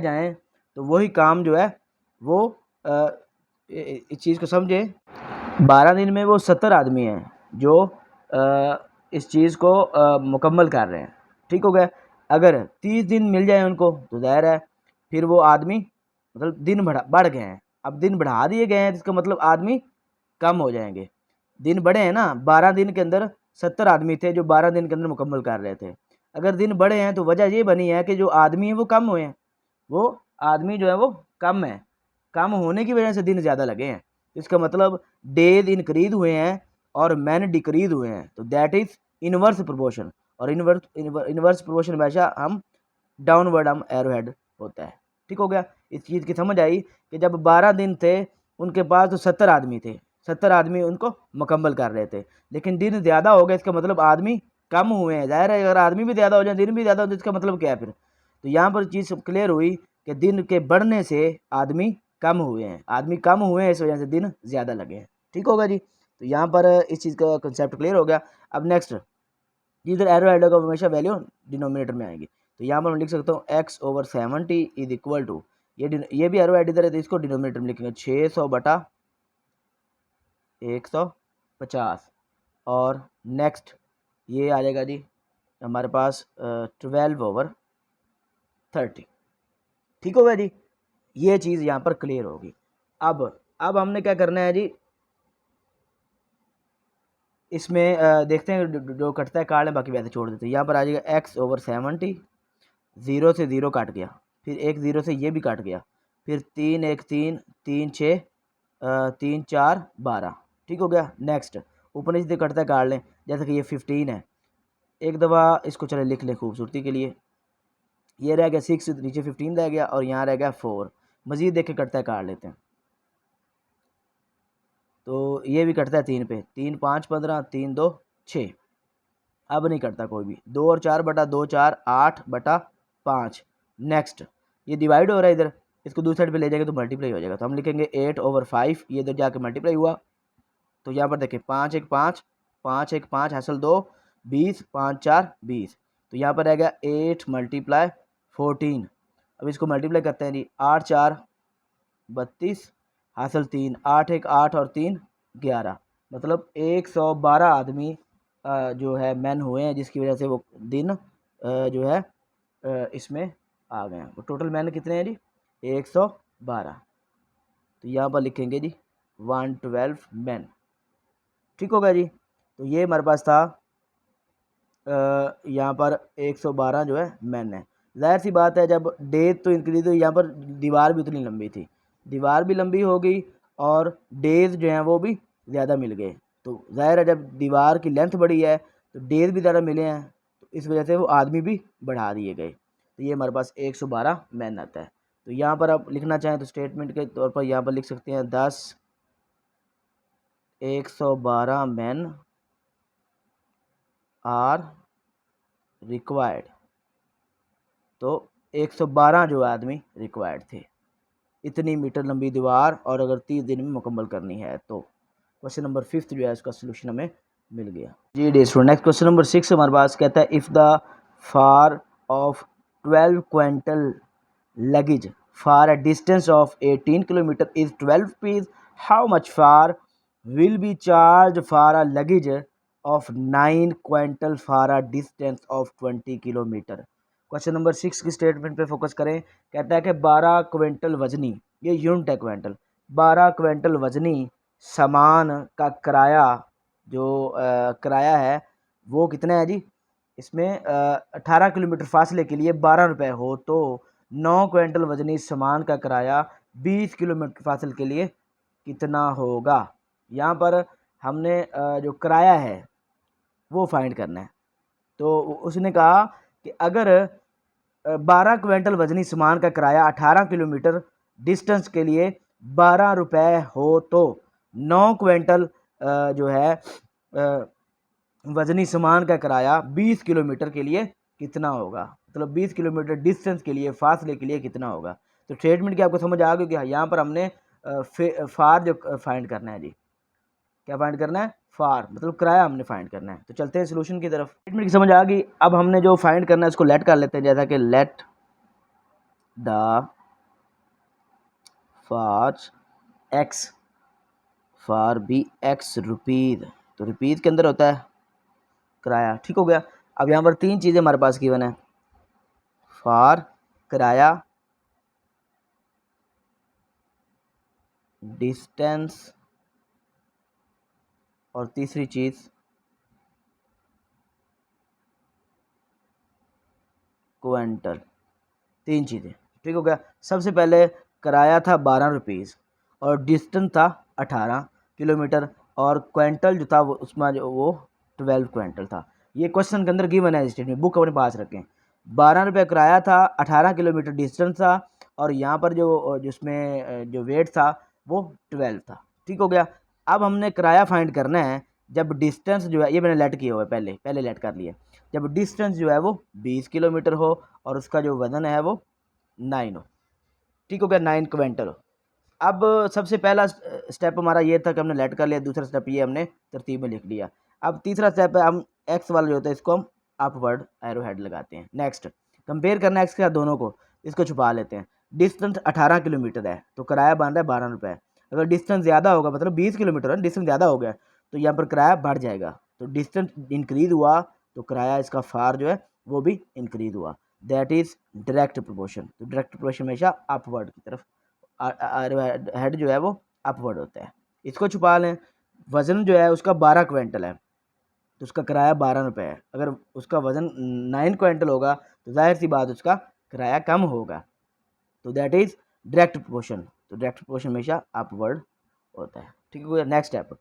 जाएँ तो वही काम जो है वो इस चीज़ को समझे, 12 दिन में वो 70 आदमी हैं जो इस चीज़ को मुकम्मल कर रहे हैं। ठीक हो गया। अगर 30 दिन मिल जाए उनको तो ज़ाहिर है फिर वो आदमी मतलब दिन बढ़ गए हैं। अब दिन बढ़ा दिए गए हैं तो इसका मतलब आदमी कम हो जाएंगे। दिन बढ़े हैं ना, 12 दिन के अंदर 70 आदमी थे जो 12 दिन के अंदर मुकम्मल कर रहे थे। अगर दिन बढ़े हैं तो वजह ये बनी है कि जो आदमी है वो कम हुए हैं, वो आदमी जो है वो कम है, कम होने की वजह से दिन ज़्यादा लगे हैं। इसका मतलब डेज इंक्रीज हुए हैं और मैन डिक्रीज हुए हैं। तो दैट इज़ इनवर्स प्रोपोर्शन, और इनवर्स प्रोपोर्शन हमेशा हम डाउनवर्ड हम एरो हेड होता है। ठीक हो गया। इस चीज़ की समझ आई कि जब 12 दिन थे उनके पास तो 70 आदमी थे, 70 आदमी उनको मुकम्मल कर रहे थे, लेकिन दिन ज़्यादा हो गए, इसका मतलब आदमी कम हुए हैं। ज़ाहिर है अगर आदमी भी ज़्यादा हो जाए, दिन भी ज़्यादा हो जाए, इसका मतलब क्या है फिर? तो यहाँ पर चीज़ क्लियर हुई कि दिन के बढ़ने से आदमी कम हुए हैं, इस वजह से दिन ज़्यादा लगे हैं। ठीक होगा जी। तो यहाँ पर इस चीज़ का कंसेप्ट क्लियर हो गया। अब नेक्स्ट, जिधर एरो हेड होगा हमेशा वैल्यू डिनोमिनेटर में आएगी। तो यहाँ पर मैं लिख सकता हूँ x/70 इज इक्वल टू ये भी एरो इधर है, तो इसको डिनोमिनेटर में लिखेंगे 600 बटा 150। और नेक्स्ट ये आ जाएगा जी हमारे पास 12/30। ठीक होगा जी, ये चीज़ यहाँ पर क्लियर होगी। अब हमने क्या करना है जी, इसमें देखते हैं जो कटता है काट लें, बाकी वैसे छोड़ देते हैं। यहाँ पर आ जाएगा x/70, 0 से 0 काट गया, फिर एक 0 से ये भी काट गया, फिर 3 1 3 3 6 3 4 12। ठीक हो गया। नेक्स्ट ऊपर नीचे कटता है काट लें, जैसे कि ये 15 है, एक दफ़ा इसको चले लिख लें खूबसूरती के लिए। ये रह गया 6, नीचे 15 रह गया, और यहाँ रह गया 4। मज़ीद देख के कटता है काट लेते हैं। तो ये भी कटता है 3 पे, 3 5 15, 3 2 6। अब नहीं कटता कोई भी। 2 और 4 बटा 2 4, 8/5। नेक्स्ट ये डिवाइड हो रहा है इधर, इसको दूसरी साइड पे ले जाएंगे तो मल्टीप्लाई हो जाएगा, तो हम लिखेंगे 8/5। ये इधर जाके मल्टीप्लाई हुआ, तो यहाँ पर देखें 5 1 5, 5 1 5 हासिल 2, 20, 5 4 20। तो यहाँ पर रहेगा 8 × 14। अब इसको मल्टीप्लाई करते हैं जी, 8 4 32 हासिल 3, 8 1 8 और 3 11। मतलब 112 आदमी जो है मैन हुए हैं, जिसकी वजह से वो दिन जो है इसमें आ गए हैं। वो टोटल मैन कितने हैं जी, 112। तो यहाँ पर लिखेंगे जी 112 मैन। ठीक होगा जी। तो ये हमारे पास था यहाँ पर 112 जो है मैन है। जाहिर सी बात है, जब डेज तो इंक्रीज हुई, यहाँ पर दीवार भी उतनी लंबी थी, दीवार भी लंबी हो गई और डेज जो हैं वो भी ज़्यादा मिल गए। तो ज़ाहिर है, जब दीवार की लेंथ बढ़ी है तो डेज भी ज़्यादा मिले हैं, तो इस वजह से वो आदमी भी बढ़ा दिए गए। तो ये हमारे पास 112 मैन आता है। तो यहाँ पर आप लिखना चाहें तो स्टेटमेंट के तौर पर यहाँ पर लिख सकते हैं 10 112 मैन आर रिक्वायर्ड। तो 112 जो आदमी रिक्वायर्ड थे, इतनी मीटर लंबी दीवार, और अगर 30 दिन में मुकम्मल करनी है। तो क्वेश्चन नंबर 5 जो है उसका सोल्यूशन हमें मिल गया जी। नेक्स्ट क्वेश्चन नंबर 6 हमारे पास कहता है, if the far of 12 quintal luggage for a distance of 18 kilometre is 12 rupees, how much far will be charge for a luggage of 9 quintal for a distance of 20 kilometre. Question number 6 की statement पे focus करें। कहता है कि 12 quintal वजनी, ये unit है quintal, 12 quintal वजनी सामान का किराया, जो किराया है वो कितना है जी, इसमें 18 किलोमीटर फासले के लिए 12 रुपये हो, तो 9 क्विंटल वजनी सामान का किराया 20 किलोमीटर फासले के लिए कितना होगा। यहाँ पर हमने जो किराया है वो फाइंड करना है। तो उसने कहा कि अगर 12 क्विंटल वजनी सामान का किराया 18 किलोमीटर डिस्टेंस के लिए 12 रुपये हो, तो 9 क्विंटल जो है वजनी सामान का किराया 20 किलोमीटर के लिए कितना होगा। मतलब 20 किलोमीटर डिस्टेंस के लिए, फासले के लिए कितना होगा। तो स्टेटमेंट की आपको समझ आ गई कि यहाँ पर हमने फार जो फाइंड करना है जी, क्या फाइंड करना है, फार मतलब किराया हमने फाइंड करना है। तो चलते हैं सोल्यूशन की तरफ। स्टेटमेंट की समझ आ गई। अब हमने जो फाइंड करना है उसको लेट कर लेते हैं, जैसा कि let the far x far be x rupees. तो रुपीज़ के अंदर होता है किराया। ठीक हो गया। अब यहाँ पर 3 चीज़ें हमारे पास गिवन है, फार, किराया, डिस्टेंस, और तीसरी चीज़ क्विंटल। 3 चीज़ें। ठीक हो गया। सबसे पहले किराया था 12 रुपीज़ और डिस्टेंस था 18 किलोमीटर, और क्विंटल जो था वो उसमें जो वो 12 क्विंटल था। ये क्वेश्चन के अंदर गिवन है स्टेटमेंट, बुक अपने पास रखें। 12 रुपये किराया था, 18 किलोमीटर डिस्टेंस था, और यहाँ पर जो जिसमें जो वेट था वो 12 था। ठीक हो गया। अब हमने किराया फाइंड करना है जब डिस्टेंस जो है, ये मैंने लेट किया हुआ है, पहले लेट कर लिया, जब डिस्टेंस जो है वो 20 किलोमीटर हो और उसका जो वज़न है वो 9 हो। ठीक हो गया, 9 क्विंटल हो। अब सबसे पहला स्टेप हमारा ये था कि हमने लेट कर लिया, दूसरा स्टेप ये हमने तरतीब में लिख लिया। अब तीसरा स्टेप है, हम एक्स वाला जो होता है इसको हम अपवर्ड एरो हेड लगाते हैं। नेक्स्ट कंपेयर करना है एक्स के साथ दोनों को, इसको छुपा लेते हैं। डिस्टेंस 18 किलोमीटर है तो किराया बन रहा है 12 रुपये। अगर डिस्टेंस ज़्यादा होगा, मतलब 20 किलोमीटर है, डिस्टेंस ज़्यादा हो गया तो यहाँ पर किराया बढ़ जाएगा। तो डिस्टेंस इंक्रीज़ हुआ तो किराया इसका फार जो है वो भी इंक्रीज़ हुआ। That is direct proportion. तो डायरेक्ट प्रोपोर्शन हमेशा अपवर्ड की तरफ, हेड जो है वो अपवर्ड होता है। इसको छुपा लें। वज़न जो है उसका 12 क्विंटल है तो उसका किराया 12 रुपये है। अगर उसका वज़न 9 क्विंटल होगा तो जाहिर सी बात उसका किराया कम होगा। तो दैट इज़ डायरेक्ट प्रोपोर्शन। तो डायरेक्ट प्रोपोर्शन हमेशा अपवर्ड होता है। ठीक है, नेक्स्ट स्टेप,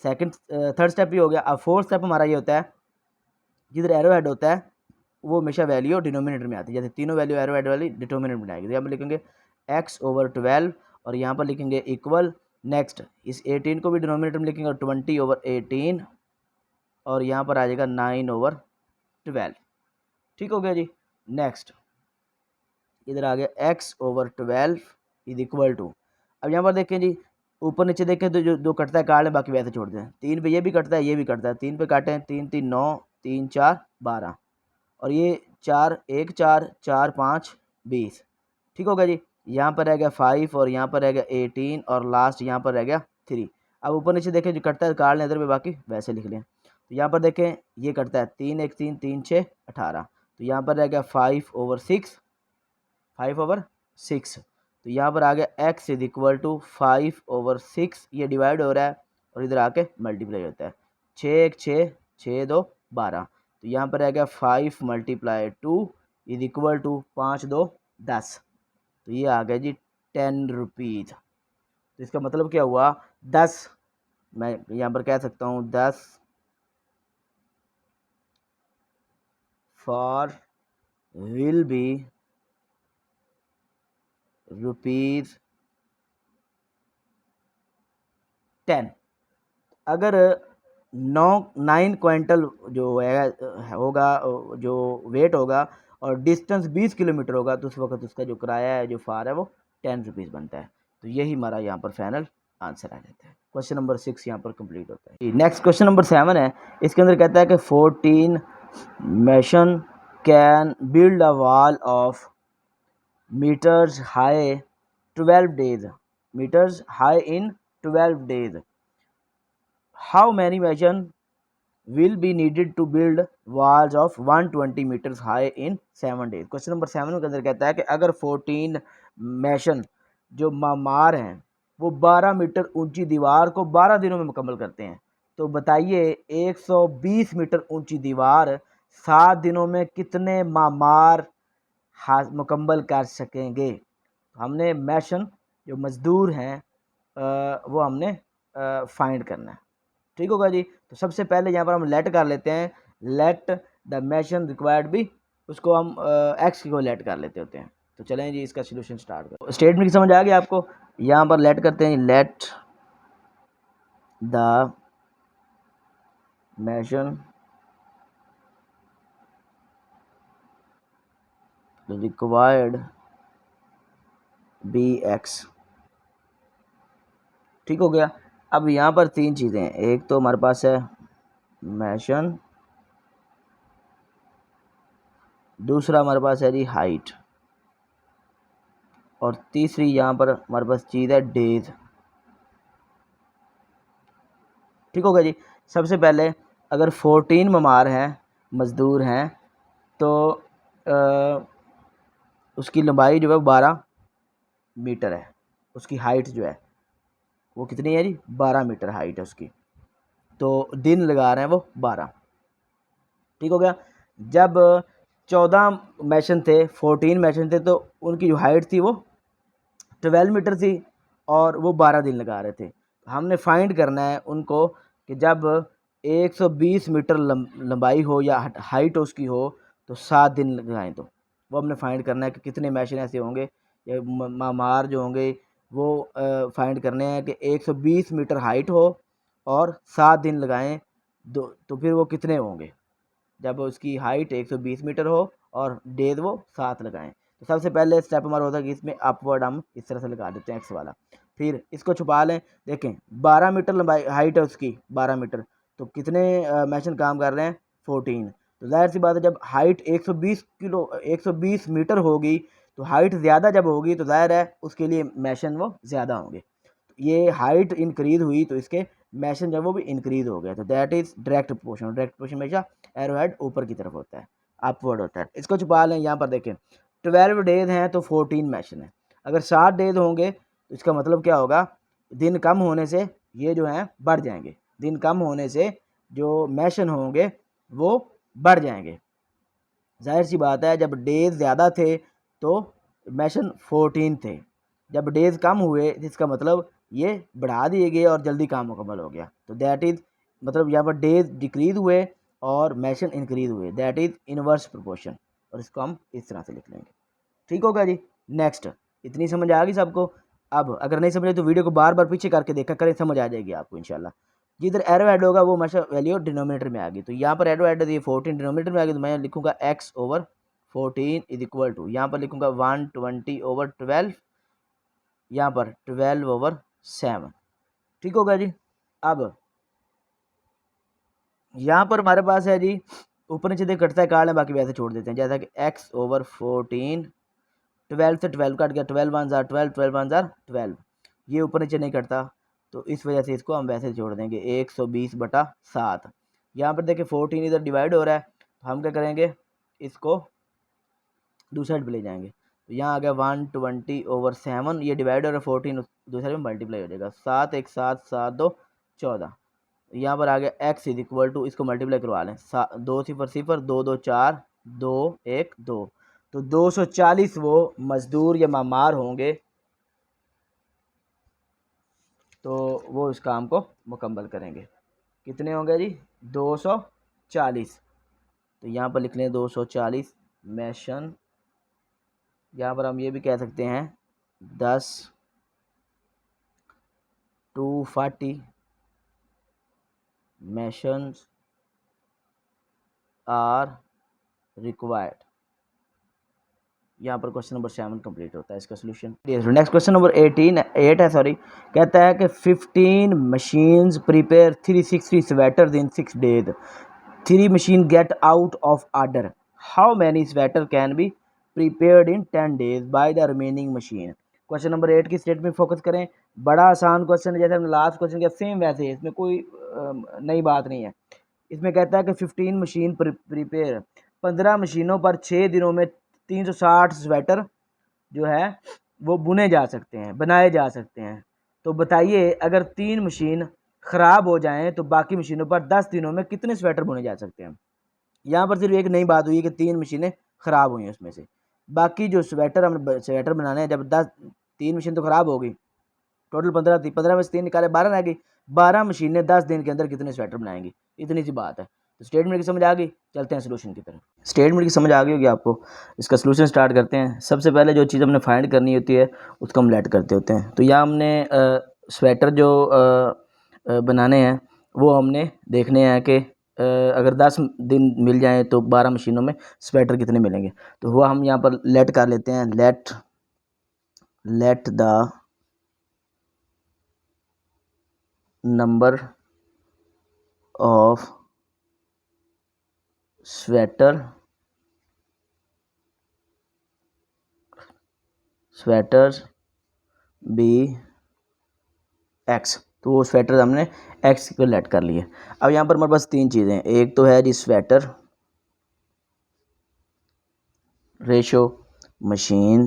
थर्ड स्टेप ये हो गया। अब फोर्थ स्टेप हमारा ये होता है, जिधर एरो हेड होता है वो हमेशा वैल्यू डिनोमिनेटर में आती है। जैसे तीनों वैल्यू एरो हेड वाली डिनोमिनेटर में आएगी, तो यहाँ पर लिखेंगे x/12 और यहाँ पर लिखेंगे इक्वल। नेक्स्ट इस 18 को भी डिनोमिनेटर में लिखेंगे और 20/18 और यहाँ पर आ जाएगा 9/12। ठीक हो गया जी। नेक्स्ट इधर आ गया x/12 इज इक्वल टू, अब यहाँ पर देखें जी, ऊपर नीचे देखें तो जो कटता है काट लें, बाकी वैसे छोड़ दें। 3 पे ये भी कटता है, ये भी कटता है। 3 पे काटें, 3 3 9, 3 4 12 और ये 4 1 4 4 5 20। ठीक होगा जी। यहाँ पर रह गया 5 और यहाँ पर रह गया 18 और लास्ट यहाँ पर रह गया 3। अब ऊपर नीचे देखें जो कटता है काट लें इधर पे, बाकी वैसे लिख लें। तो यहाँ पर देखें ये कटता है 3 1 3 3 6 18, तो यहाँ पर रह गया 5/6, 5/6। तो यहाँ पर आ गया x इज इक्वल टू 5/6, ये डिवाइड हो रहा है और इधर आके मल्टीप्लाई होता है। 6 1 6 6 2 12, तो यहाँ पर रह गया 5 × 2 इज इक्वल टू 5 2 10। तो ये आ गया जी 10 रुपीज़। तो इसका मतलब क्या हुआ, 10, मैं यहाँ पर कह सकता हूँ 10 फॉर विल बी रुपीज़ 10। अगर 9 क्विंटल जो है होगा, जो वेट होगा और डिस्टेंस 20 किलोमीटर होगा तो उस वक्त उसका जो किराया है, जो फार है, वो 10 रुपीज़ बनता है। तो यही हमारा यहाँ पर फाइनल आंसर आ जाता है। क्वेश्चन नंबर 6 यहाँ पर कंप्लीट होता है। नेक्स्ट क्वेश्चन नंबर 7 है। इसके अंदर कहता है कि 14 mason can build a wall of meters high 12 days, meters high in 12 days. How many mason will be needed to build walls of 120 meters high in 7 days? Question number 7 के अंदर कहता है कि अगर 14 मैशन जो मामार हैं वो 12 मीटर ऊंची दीवार को 12 दिनों में मुकम्मल करते हैं, तो बताइए 120 मीटर ऊंची दीवार 7 दिनों में कितने मामार मुकम्मल कर सकेंगे। हमने मैशन जो मज़दूर हैं वो हमने फाइंड करना है। ठीक होगा जी। तो सबसे पहले यहाँ पर हम लेट कर लेते हैं, लेट द मैशन रिक्वायर्ड भी, उसको हम एक्स को लेट कर लेते होते हैं। तो चलें जी इसका सोल्यूशन स्टार्ट करें। स्टेटमेंट समझ आ गया आपको। यहाँ पर लेट करते हैं, let the mason required be X. ठीक हो गया। अब यहाँ पर 3 चीज़ें हैं, एक तो हमारे पास है मैशन, दूसरा हमारे पास है जी हाइट, और तीसरी यहाँ पर हमारे पास चीज़ है डेज। ठीक होगा जी। सबसे पहले अगर 14 ममार हैं, मज़दूर हैं, तो उसकी लंबाई जो है 12 मीटर है, उसकी हाइट जो है वो कितनी है जी, 12 मीटर हाइट है उसकी, तो दिन लगा रहे हैं वो 12। ठीक हो गया। जब 14 मैशन थे, 14 मैशन थे, तो उनकी जो हाइट थी वो 12 मीटर थी और वो 12 दिन लगा रहे थे। हमने फाइंड करना है उनको कि जब 120 मीटर लंबाई हो या हाइट उसकी हो तो 7 दिन लगाएं, तो वो हमने फाइंड करना है कि कितने मैशन ऐसे होंगे या मामार जो होंगे वो फाइंड करने हैं कि 120 मीटर हाइट हो और 7 दिन लगाएं तो फिर वो कितने होंगे जब उसकी हाइट 120 मीटर हो और डेज वो 7 लगाएं। तो सबसे पहले स्टेप हमारा होता है कि इसमें अपवर्ड हम इस तरह से लगा देते हैं एक्स वाला, फिर इसको छुपा लें। देखें 12 मीटर लंबाई हाइट है उसकी, 12 मीटर, तो कितने मैशन काम कर रहे हैं, 14। तो जाहिर सी बात है जब हाइट 120 मीटर होगी तो हाइट ज़्यादा जब होगी तो ज़ाहिर है उसके लिए मेशन वो ज़्यादा होंगे। ये हाइट इंक्रीज़ हुई तो इसके मेशन जो वो भी इंक्रीज़ हो गया, तो that is direct proportion. Direct proportion हमेशा एरो हेड ऊपर की तरफ होता है, अपवर्ड होता है। इसको छुपा लें। यहाँ पर देखें 12 डेज़ हैं तो 14 मेशन है। अगर 7 डेज़ होंगे तो इसका मतलब क्या होगा, दिन कम होने से ये जो हैं बढ़ जाएंगे, दिन कम होने से जो मेशन होंगे वो बढ़ जाएंगे। जाहिर सी बात है, जब डेज़ ज़्यादा थे तो मेशन 14 थे, जब डेज़ कम हुए इसका मतलब ये बढ़ा दिए गए और जल्दी काम मुकम्मल हो गया। तो दैट इज़ मतलब यहाँ पर डेज़ डिक्रीज़ हुए और मेशन इंक्रीज़ हुए, दैट इज़ इनवर्स प्रोपोर्शन। और इसको हम इस तरह से लिख लेंगे। ठीक होगा जी। नेक्स्ट, इतनी समझ आ गई सबको। अब अगर नहीं समझे तो वीडियो को बार बार पीछे करके देखा करें, समझ आ जाएगी आपको इंशाल्लाह। जिधर एरो ऐड होगा वो हमेशा वैल्यू डिनोमिनेटर में आ गई। तो यहाँ पर एरो ऐड है 14 डिनोमिनेटर में आ गई, तो मैं लिखूंगा x/14 इज इक्वल टू, यहाँ पर लिखूंगा 120/12, यहाँ पर 12/7। ठीक होगा जी। अब यहाँ पर हमारे पास है जी, ऊपर नीचे देख कटता है काट लें, बाकी वैसे छोड़ देते हैं। जैसा कि x/14, 12 से 12 कट गया, 12 1 जार 12, 12 1 जार 12, ये ऊपर नीचे नहीं कटता, तो इस वजह से इसको हम वैसे जोड़ देंगे 120/7। यहाँ पर देखिए 14 इधर डिवाइड हो रहा है, तो हम क्या करेंगे, इसको दूसरे साइड पे ले जाएंगे। तो यहाँ आ गया 120/7, ये डिवाइड हो रहा है 14, दूसरे साइड में मल्टीप्लाई हो जाएगा, 7 1 7 7 2 14। यहाँ पर आ गया x इज इक्वल टू, इसको मल्टीप्लाई करवा लें, 2 0 0 2 2 4 2 1 2, तो 240 वो मजदूर या मामार होंगे, तो वो इस काम को मुकम्मल करेंगे। कितने होंगे जी, 240। तो यहाँ पर लिख लें 240 मेशन। यहाँ पर हम ये भी कह सकते हैं 10 to 40 मेशंस आर रिक्वायर्ड। यहाँ पर क्वेश्चन नंबर 7 कंप्लीट होता है, इसका सोल्यूशन। नेक्स्ट क्वेश्चन नंबर 8 है, सॉरी। कहता है कि 15 machines prepare 360 sweaters in 6 days, 3 machine get out of order, how many sweater can be prepared in 10 days by the remaining machine. Question number 8 की statement focus करें। बड़ा आसान question है, जैसे हमने लास्ट क्वेश्चन किया सेम वैसे, इसमें कोई नई बात नहीं है। इसमें कहता है कि 15 मशीन प्रिपेयर, 15 मशीनों पर 6 दिनों में 360 स्वेटर जो है वो बुने जा सकते हैं, बनाए जा सकते हैं। तो बताइए अगर 3 मशीन ख़राब हो जाएं तो बाकी मशीनों पर 10 दिनों में कितने स्वेटर बुने जा सकते हैं। यहाँ पर सिर्फ एक नई बात हुई है कि 3 मशीनें ख़राब हुई हैं, उसमें से बाकी जो स्वेटर हम स्वेटर बनाने हैं, जब 3 मशीन तो ख़राब हो गई, टोटल 15 थी, 15 में से 3 निकाले 12 रह गई, 12 मशीनें 10 दिन के अंदर कितने स्वेटर बनाएंगी, इतनी सी बात है। तो स्टेटमेंट की समझ आ गई, चलते हैं सोल्यूशन की तरफ। स्टेटमेंट की समझ आ गई होगी आपको, इसका सोल्यूशन स्टार्ट करते हैं। सबसे पहले जो चीज़ हमने फाइंड करनी होती है उसको हम लेट करते होते हैं। तो यहाँ हमने स्वेटर जो बनाने हैं वो हमने देखने हैं कि अगर 10 दिन मिल जाए तो 12 मशीनों में स्वेटर कितने मिलेंगे। तो वो हम यहाँ पर लेट कर लेते हैं, let the number of sweaters be x. तो वो स्वेटर हमने एक्स को लेट कर लिए। अब यहाँ पर हमारे पास 3 चीज़ें हैं, एक तो है जी स्वेटर रेशो मशीन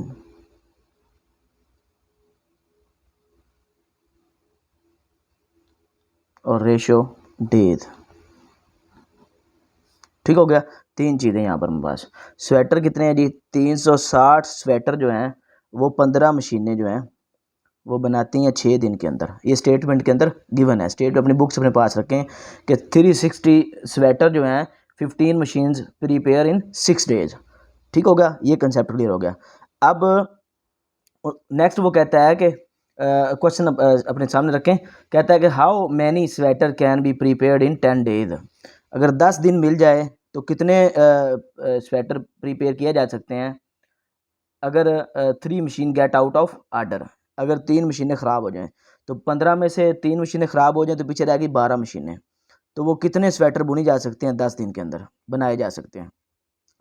और रेशो डेज। ठीक हो गया, 3 चीज़ें यहाँ पर हमारे पास। स्वेटर कितने हैं जी, 360 स्वेटर जो हैं वो 15 मशीनें जो हैं वो बनाती हैं 6 दिन के अंदर। ये स्टेटमेंट के अंदर गिवन है, स्टेट अपनी बुक्स अपने पास रखें कि 360 स्वेटर जो हैं 15 मशीन्स प्रिपेयर इन 6 डेज। ठीक हो गया, ये कंसेप्ट क्लियर हो गया। अब नेक्स्ट वो कहता है कि क्वेश्चन अपने सामने रखें, कहता है कि how many sweater can be prepared in 10 days. अगर 10 दिन मिल जाए तो कितने स्वेटर प्रिपेयर किए जा सकते हैं अगर 3 machine get out of order. अगर 3 मशीनें ख़राब हो जाएं तो 15 में से 3 मशीनें ख़राब हो जाएं तो पीछे रह गई 12 मशीनें, तो वो कितने स्वेटर बुनी जा सकते हैं 10 दिन के अंदर बनाए जा सकते हैं।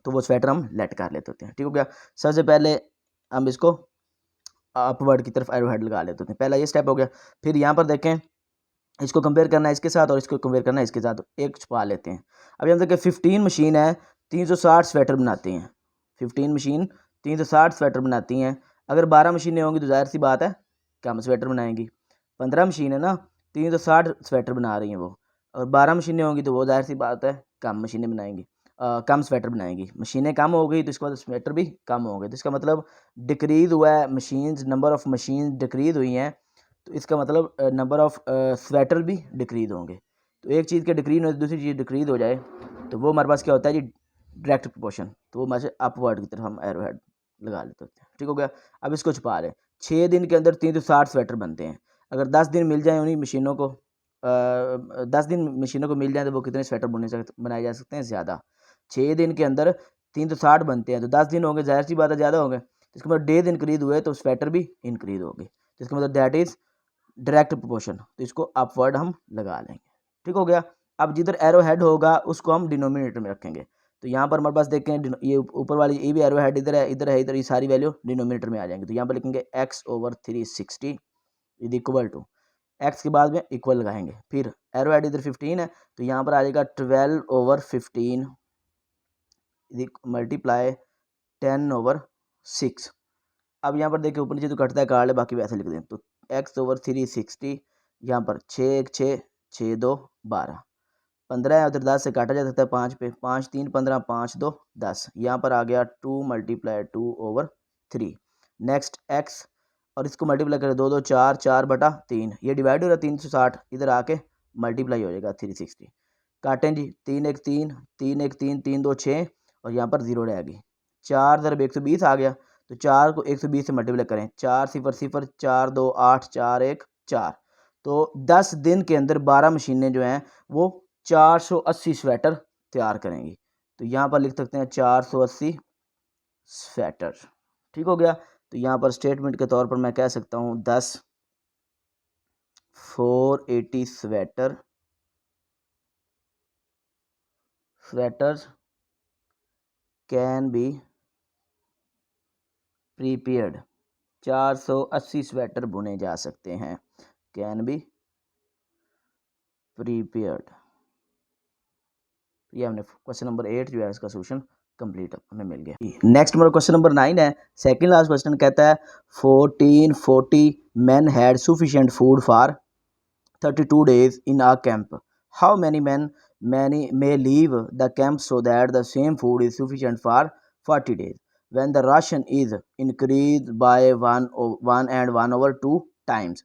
तो वो स्वेटर हम लेट कर लेते होते हैं। ठीक हो गया। सबसे पहले हम इसको अपवर्ड की तरफ एरो हेड लगा लेते हैं। पहला ये स्टेप हो गया। फिर यहाँ पर देखें, इसको कंपेयर करना है इसके साथ और इसको कंपेयर करना है इसके साथ, एक छुपा लेते हैं। अभी हम देखें 15 मशीन है 360 स्वेटर बनाती हैं। 15 मशीन 360 स्वेटर बनाती हैं। अगर 12 मशीनें होंगी तो जाहिर सी बात है कम स्वेटर बनाएंगी। 15 मशीन है ना, 360 स्वेटर बना रही हैं वो, और 12 मशीनें होंगी तो वो जाहिर सी बात है कम मशीनें बनाएंगी, कम स्वेटर बनाएंगी। मशीनें कम हो गई तो इसका मतलब स्वेटर भी कम हो गए, तो इसका मतलब डिक्रीज हुआ है machines, number of machine decrease हुई हैं, तो इसका मतलब नंबर ऑफ़ स्वेटर भी डिक्रीज होंगे। तो एक चीज़ के डिक्रीज हो दूसरी चीज़ डिक्रीज हो जाए तो वो हमारे पास क्या होता है जी, डायरेक्ट प्रोपोर्शन। तो वो हमारे से अपवर्ड की तरफ हम एरो हेड लगा लेते होते हैं। ठीक हो गया। अब इसको छुपा लें। 6 दिन के अंदर 360 स्वेटर बनते हैं। अगर 10 दिन मिल जाए उन्हीं मशीनों को, 10 दिन मशीनों को मिल जाए तो वो कितने स्वेटर बनाए जा सकते हैं? ज़्यादा। 6 दिन के अंदर 360 बनते हैं तो 10 दिन होंगे, जाहिर सी बात है ज़्यादा होंगे। इसका मतलब डेज इंक्रीज हुए तो स्वेटर भी इंक्रीज होंगे, तो इसका मतलब दैट इज़ डायरेक्ट प्रोपोर्शन। तो इसको अपवर्ड हम लगा लेंगे। ठीक हो गया। अब जिधर एरो हेड होगा उसको हम डिनोमिनेटर में रखेंगे। तो यहाँ पर हमारे पास देखें, ये ऊपर वाली ये भी एरो हेड इधर है, इधर है, इधर, ये सारी वैल्यू डिनोमिनेटर में आ जाएंगे। तो यहाँ पर लिखेंगे x/360 is equal to, x के बाद में इक्वल लगाएंगे, फिर एरो हेड इधर 15 है तो यहाँ पर आ जाएगा 12/15 मल्टीप्लाई 10/6। अब यहाँ पर देखिए ऊपर नीचे तो कटता है, काट ले, बाकी वैसे लिख दें। तो x/360, यहाँ पर 6 1 6 6 2 12, 15 है, उधर 10 से काटा जा सकता है 5 पे, 5 3 15, 5 2 10, यहाँ पर आ गया 2 × 2/3। नेक्स्ट x, और इसको मल्टीप्लाई करें 2 2 4 4/3, ये डिवाइड हो रहा है 360, इधर आके मल्टीप्लाई हो जाएगा 360। काटें जी, 3 1 3 3 1 3 3 2 6, और यहाँ पर 0 रह गई। 4 × 120 आ गया, तो 4 को 120 से मल्टीप्लाई करें, 4 0 0 4 2 8 4 1 4। तो 10 दिन के अंदर 12 मशीनें जो हैं वो 480 स्वेटर तैयार करेंगी। तो यहाँ पर लिख सकते हैं 480 स्वेटर। ठीक हो गया। तो यहाँ पर स्टेटमेंट के तौर पर मैं कह सकता हूँ 10 480 sweaters can be prepared. 480 sweater बुने जा सकते हैं, कैन बी प्रीपेयर्ड। ये हमने क्वेश्चन नंबर 8 जो है इसका सोल्यूशन कंप्लीट हमें मिल गया। नेक्स्ट हमारा क्वेश्चन नंबर 9 है, सेकंड लास्ट क्वेश्चन कहता है 1440 men had sufficient food for 32 days in a camp. How many men may leave the camp so that the same food is sufficient for 40 days when the ration is increased by 1/2 times?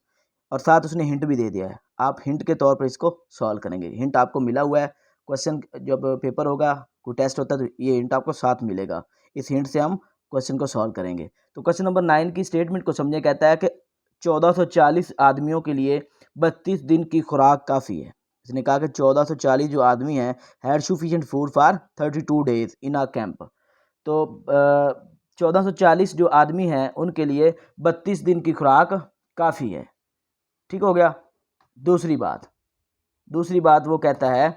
और साथ उसने hint भी दे दिया है। आप hint के तौर पर इसको सॉल्व करेंगे। हिंट आपको मिला हुआ है, क्वेश्चन जब पेपर होगा, कोई टेस्ट होता है तो ये हिंट आपको साथ मिलेगा। इस हिंट से हम क्वेश्चन को सॉल्व करेंगे। तो क्वेश्चन नंबर 9 की स्टेटमेंट को समझे, कहता है कि 1440 आदमियों के लिए 32 दिन की खुराक काफ़ी है। इसने कहा कि 1440 जो आदमी हैं had sufficient food for 32 days in a camp. तो 1440 जो आदमी हैं उनके लिए 32 दिन की खुराक काफ़ी है। ठीक हो गया। दूसरी बात वो कहता है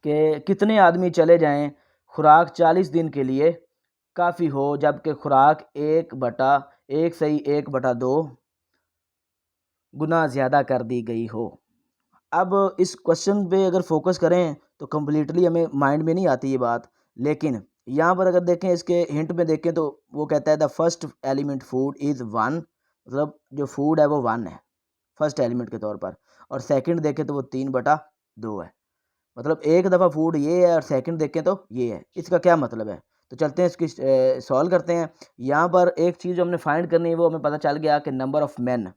कि कितने आदमी चले जाएं खुराक 40 दिन के लिए काफ़ी हो, जबकि खुराक 1/1/2 गुना ज़्यादा कर दी गई हो। अब इस क्वेश्चन पे अगर फोकस करें तो कम्प्लीटली हमें माइंड में नहीं आती ये बात, लेकिन यहाँ पर अगर देखें इसके हिंट में देखें तो वो कहता है the first element food is 1, मतलब जो फूड है वो 1 है फर्स्ट एलिमेंट के तौर पर, और सेकंड देखें तो वो 3/2 है। मतलब एक दफ़ा फूड ये है और सेकंड देखें तो ये है। इसका क्या मतलब है? तो चलते हैं इसकी सॉल्व करते हैं। यहाँ पर एक चीज़ जो हमने फाइंड करनी है वो हमें पता चल गया कि नंबर ऑफ़ मैन,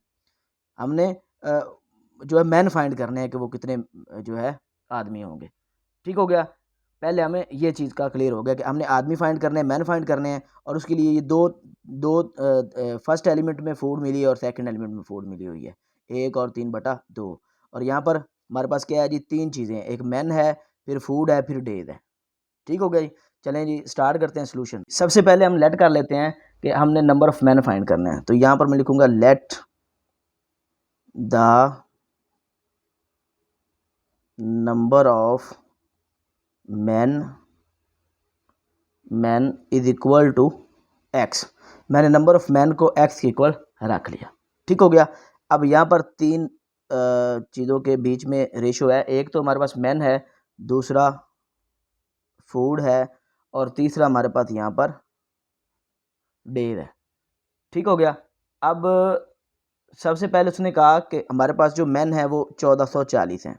हमने जो है मैन फाइंड करने हैं कि वो कितने जो है आदमी होंगे। ठीक हो गया। पहले हमें ये चीज़ का क्लियर हो गया कि हमने आदमी फाइंड करने हैं, मैन फाइंड करने हैं, और उसके लिए ये दो फर्स्ट एलिमेंट में फूड मिली है और सेकंड एलिमेंट में फूड मिली हुई है, 1 और 3/2। और यहाँ पर हमारे पास क्या है जी, 3 चीज़ें, एक मैन है, फिर फूड है, फिर डेज है। ठीक हो गया जी। चलें जी स्टार्ट करते हैं सोल्यूशन। सबसे पहले हम लेट कर लेते हैं कि हमने नंबर ऑफ़ मैन फाइंड करना है। तो यहाँ पर मैं लिखूँगा let the number of man is equal to x। मैंने नंबर ऑफ़ मैन को x के इक्वल रख लिया। ठीक हो गया। अब यहाँ पर तीन चीज़ों के बीच में रेशो है। एक तो हमारे पास मैन है, दूसरा फूड है और तीसरा हमारे पास यहाँ पर डेज है। ठीक हो गया। अब सबसे पहले उसने कहा कि हमारे पास जो मैन है वो 1440 है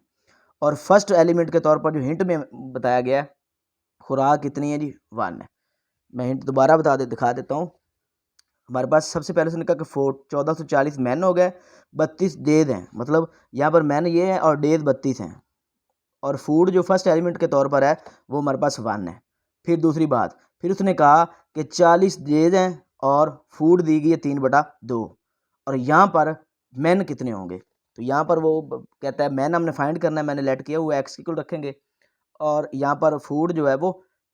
और फर्स्ट एलिमेंट के तौर पर जो हिंट में बताया गया है खुराक कितनी है जी 1 है। मैं हिंट दोबारा दिखा देता हूँ। हमारे पास सबसे पहले उसने कहा कि 1440 मैन हो गए, 32 डेज हैं, मतलब यहाँ पर मैन ये है और डेज 32 हैं और फूड जो फर्स्ट एलिमेंट के तौर पर है वो हमारे पास 1 है। फिर दूसरी बात, फिर उसने कहा कि 40 डेज हैं और फूड दी गई है 3/2 और यहाँ पर मैन कितने होंगे। तो यहाँ पर वो कहता है मैन हमने फाइंड करना है, मैंने लेट किया हुआ एक्स इक्वल रखेंगे और यहाँ पर फूड जो है वो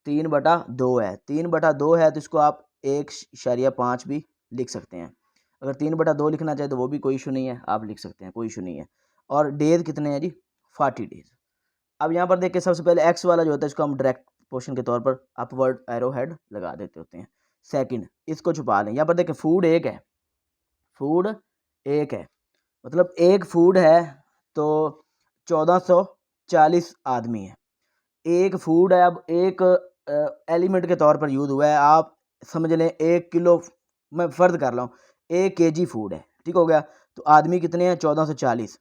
3/2 है। 3/2 है तो इसको आप 1.5 भी लिख सकते हैं। अगर 3/2 लिखना चाहे तो वो भी कोई इशू नहीं है, आप लिख सकते हैं, कोई इशू नहीं है। और डेज कितने हैं जी 40 डेज। अब यहाँ पर देखिए सबसे पहले एक्स वाला जो होता है इसको हम डायरेक्ट पोर्शन के तौर पर अपवर्ड एरो हेड लगा देते होते हैं। सेकंड इसको छुपा लें। यहाँ पर देखिए फूड एक है, फूड एक है, मतलब एक फूड है तो 1440 आदमी है। एक फूड है, अब एक एलिमेंट के तौर पर यूज़ हुआ है, आप समझ लें 1 किलो, मैं फ़र्ज़ कर रहा हूँ 1 केजी फूड है। ठीक हो गया। तो आदमी कितने हैं 1440।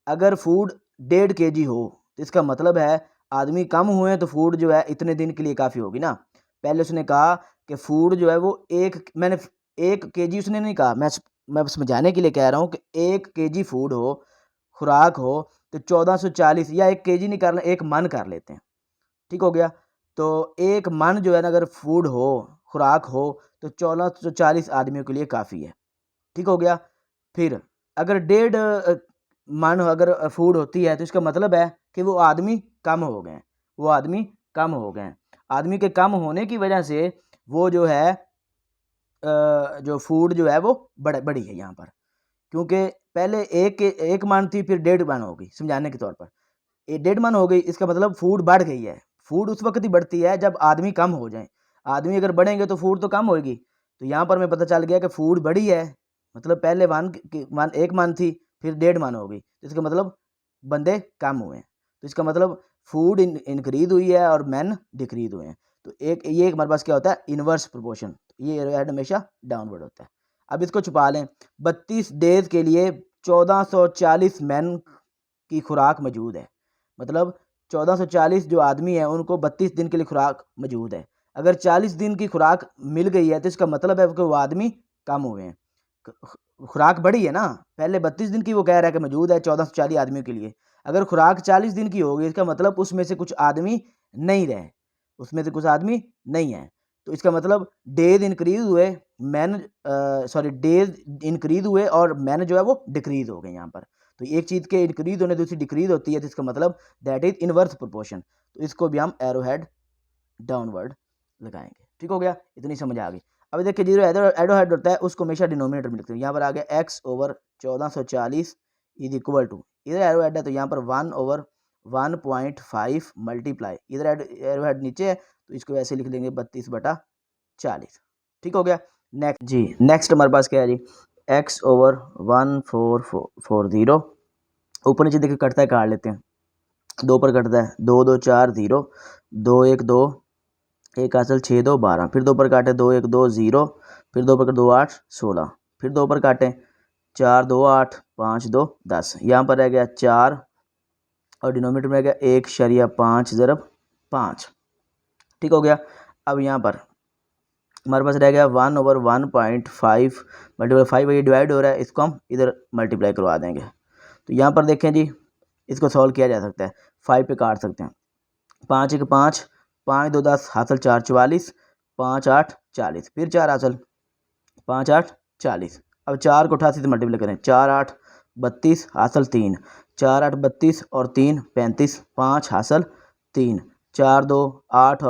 अगर फूड 1.5 केजी हो तो इसका मतलब है आदमी कम हुए तो फूड जो है इतने दिन के लिए काफ़ी होगी ना। पहले उसने कहा कि फूड जो है वो मैंने 1 केजी उसने नहीं कहा, मैं समझाने के लिए कह रहा हूँ कि 1 केजी फूड हो, खुराक हो तो 1440 या 1 केजी नहीं करना, 1 मन कर लेते हैं। ठीक हो गया। तो 1 मन जो है ना अगर फूड हो, खुराक हो तो 1440 आदमियों के लिए काफ़ी है। ठीक हो गया। फिर अगर 1.5 मन अगर फूड होती है तो इसका मतलब है कि वो आदमी कम हो गए हैं, वो आदमी कम हो गए हैं। आदमी के कम होने की वजह से वो जो है जो फूड जो है वो बड़ी है यहाँ पर, क्योंकि पहले एक मन थी फिर 1.5 मन हो गई, समझाने के तौर पर 1.5 मन हो गई, इसका मतलब फूड बढ़ गई है। फूड उस वक्त ही बढ़ती है जब आदमी कम हो जाए, आदमी अगर बढ़ेंगे तो फूड तो कम होगी। तो यहाँ पर हमें पता चल गया कि फूड बढ़ी है, मतलब पहले 1 मन थी फिर 1.5 मन हो गई, तो इसका मतलब बंदे कम हुए हैं। तो इसका मतलब फूड इंक्रीज हुई है और मैन डिक्रीज हुए हैं। तो ये हमारे पास क्या होता है इनवर्स प्रोपोर्शन, ये एरो हेड हमेशा डाउनवर्ड होता है। अब इसको छुपा लें। 32 डेज के लिए 1440 मैन की खुराक मौजूद है, मतलब 1440 जो आदमी है उनको 32 दिन के लिए खुराक मौजूद है। अगर 40 दिन की खुराक मिल गई है तो इसका मतलब है कि वो आदमी कम हुए हैं, खुराक बढ़ी है ना। पहले 32 दिन की वो कह रहा है कि मौजूद है 1440 आदमियों के लिए, अगर खुराक 40 दिन की होगी इसका मतलब उसमें से कुछ आदमी नहीं रहे, उसमें से कुछ आदमी नहीं है। तो इसका मतलब डेज इंक्रीज हुए, डेज इंक्रीज हुए और मैन जो है वो डिक्रीज हो गए यहाँ पर। तो एक चीज़ के इंक्रीज होने दूसरी डिक्रीज होती है, तो इसका मतलब दैट इज इनवर्स प्रोपोर्शन। तो इसको भी हम एरो हेड डाउनवर्ड लगाएंगे। ठीक हो गया, इतनी समझ आ गई। अब देखिए जीरो एरो हेड होता है उसको हमेशा डिनोमिनेटर में लिखते हैं। यहाँ पर आ गया x over 1440 is equal to, इधर एरो हेड है तो यहाँ पर 1 ओवर 1.5 मल्टीप्लाई, इधर एरो हेड नीचे है तो इसको ऐसे लिख देंगे 32/40। ठीक हो गया। नेक्स्ट हमारे पास क्या है जी एक्स ओवर 1440, ऊपर नीचे देखिए कटता है, काट लेते हैं। 2 पर कटता है, 2 2 4 0, 2 1 2, 1 हासिल 6 2 12, फिर 2 पर काटे 2 1 2 0, फिर 2 पर 2 8 16, फिर 2 पर काटें 4 2 8 5 2 10, यहाँ पर रह गया 4 और डिनोमिनेटर में रह गया 1.5 ज़रब 5। ठीक हो गया। अब यहाँ पर हमारे पास रह गया 1 ओवर 1.5 मल्टीप्लाई 5, ये डिवाइड हो रहा है, इसको हम इधर मल्टीप्लाई करवा देंगे। तो यहाँ पर देखें जी इसको सॉल्व किया जा सकता है, 5 पे काट सकते हैं, 5 1 5, 5 2 10 हासिल 4 44, 5 8 40, फिर 4 हासिल 5 8 40। अब 4 को 88 से मल्टीप्लाई करें, 4 8 32 हासिल 3, 4 8 32 और 3 35, 5 हासिल 3, 4 2 8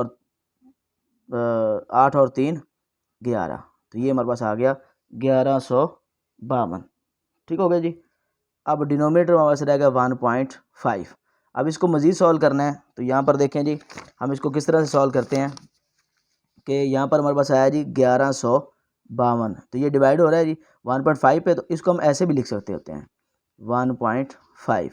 और 3 11, तो ये हमारे पास आ गया 1152। ठीक हो गया जी। अब डिनोमिनेटर हमारे पास रहेगा 1.5। अब इसको मज़ीद सॉल्व करना है तो यहाँ पर देखें जी हम इसको किस तरह से सॉल्व करते हैं कि यहाँ पर हमारे पास आया जी 1100 52, तो ये डिवाइड हो रहा है जी 1.5 पे, तो इसको हम ऐसे भी लिख सकते होते हैं 1.5।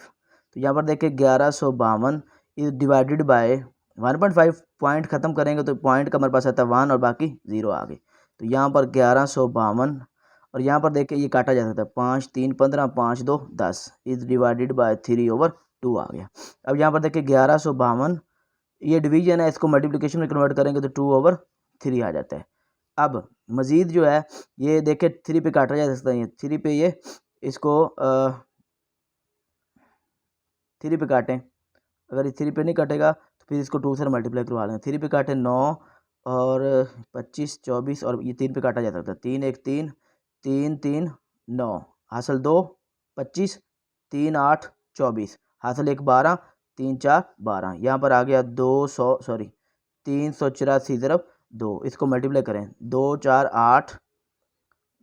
तो यहाँ पर देखिए 1152 इज डिवाइडेड बाय 1.5, पॉइंट ख़त्म करेंगे तो पॉइंट का हमारे पास आता है 1 और बाकी 0 आ गए। तो यहाँ पर 1152 और यहाँ पर देखिए ये काटा जा सकता है 5 3 15 5 2 10 इज डिवाइडेड बाय 3/2 आ गया। अब यहाँ पर देखिए 1152 ये डिवीजन है, इसको मल्टीप्लिकेशन में कन्वर्ट करेंगे तो 2/3 आ जाता है। अब मज़ीद जो है ये देखिए 3 पे काटा जा सकता है, 3 पे ये इसको 3 पे काटें, अगर ये 3 पे नहीं कटेगा तो फिर इसको 2 से मल्टीप्लाई करवा लें। 3 पे काटें 9 और 25 24 और ये 3 पे काटा जा सकता है 3 1 3 3 3 9 हासिल 2 25 3 8 24 हासिल 1 12 3 4 12। यहाँ पर आ गया 384 ज़रब 2, इसको मल्टीप्लाई करें 2 4 8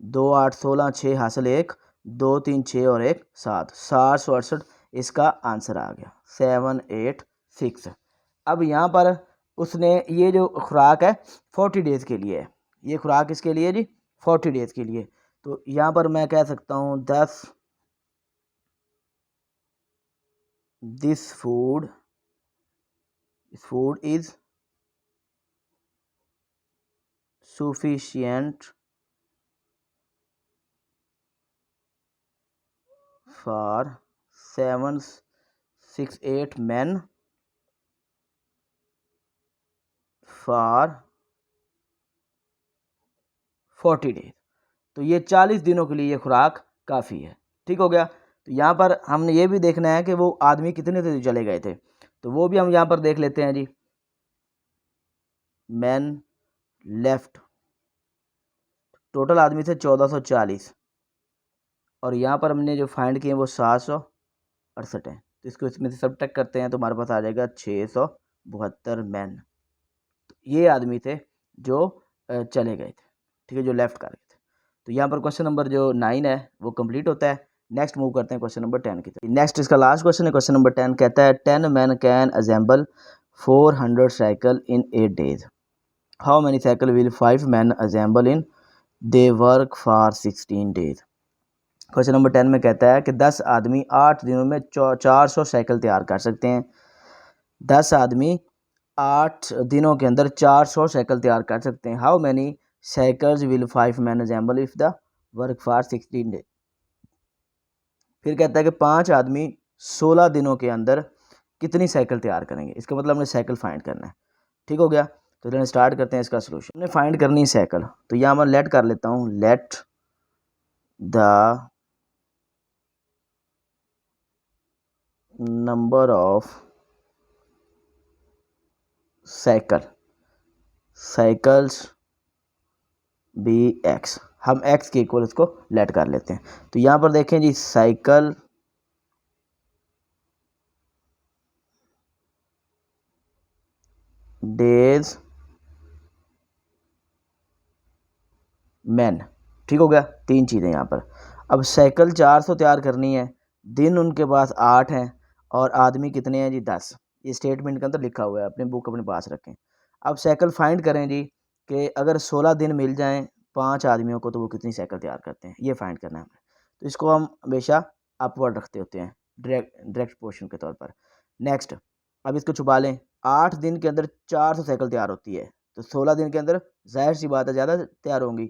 2 8 16 6 हासिल 1 2 3 6 और 1 7 768 इसका आंसर आ गया 786। अब यहाँ पर उसने ये जो खुराक है 40 डेज़ के लिए है, ये खुराक किसके लिए जी 40 डेज़ के लिए। तो यहाँ पर मैं कह सकता हूँ this food is sufficient for 7 6 8 men for 40 days. तो ये 40 दिनों के लिए ये खुराक काफ़ी है। ठीक हो गया। तो यहाँ पर हमने ये भी देखना है कि वो आदमी कितने दिन चले गए थे, तो वो भी हम यहाँ पर देख लेते हैं जी। मैन लेफ्ट, टोटल आदमी थे 1440 और यहाँ पर हमने जो फाइंड किए वो 768 हैं। तो इसको इसमें से सब्ट्रैक्ट करते हैं तो हमारे पास आ जाएगा 672 मैन। तो ये आदमी थे जो चले गए थे, ठीक है, जो लेफ्ट कर गए थे। तो यहाँ पर क्वेश्चन नंबर जो 9 है वो कंप्लीट होता है। नेक्स्ट मूव करते हैं क्वेश्चन नंबर 10 की तरफ। नेक्स्ट इसका लास्ट क्वेश्चन है, क्वेश्चन नंबर 10 कहता है 10 man can assemble 400 cycle in 8 days, how many cycle will 5 man assemble in, they work for 16 days. Question number 10 में कहता है कि 10 आदमी 8 दिनों में 400 साइकिल तैयार कर सकते हैं। 10 आदमी 8 दिनों के अंदर 400 साइकिल तैयार कर सकते हैं। How many cycles will 5 man assemble if the work for 16 days. फिर कहता है कि 5 आदमी 16 दिनों के अंदर कितनी साइकिल तैयार करेंगे। इसका मतलब हमने साइकिल फाइंड करना है। ठीक हो गया। तो चलिए स्टार्ट करते हैं इसका सोल्यूशन। हमने फाइंड करनी है साइकिल, तो यहाँ मैं लेट कर लेता हूँ, let the number of cycles be x, हम एक्स के इक्वल इसको लेट कर लेते हैं। तो यहाँ पर देखें जी, साइकिल डेज मैन, ठीक हो गया। 3 चीज़ें यहाँ पर। अब साइकिल 400 तैयार करनी है, दिन उनके पास 8 हैं और आदमी कितने हैं जी 10। ये स्टेटमेंट के अंदर लिखा हुआ है, अपनी बुक अपने पास रखें। अब साइकिल फाइंड करें जी कि अगर 16 दिन मिल जाएं 5 आदमियों को तो वो कितनी साइकिल तैयार करते हैं, ये फाइंड करना है हमें। तो इसको हम हमेशा अपवर्ड रखते होते हैं, डायरेक्ट पोर्शन के तौर पर। नेक्स्ट, अब इसको छुपा लें। 8 दिन के अंदर 400 साइकिल तैयार होती है, तो 16 दिन के अंदर जाहिर सी बात है ज़्यादा तैयार होंगी।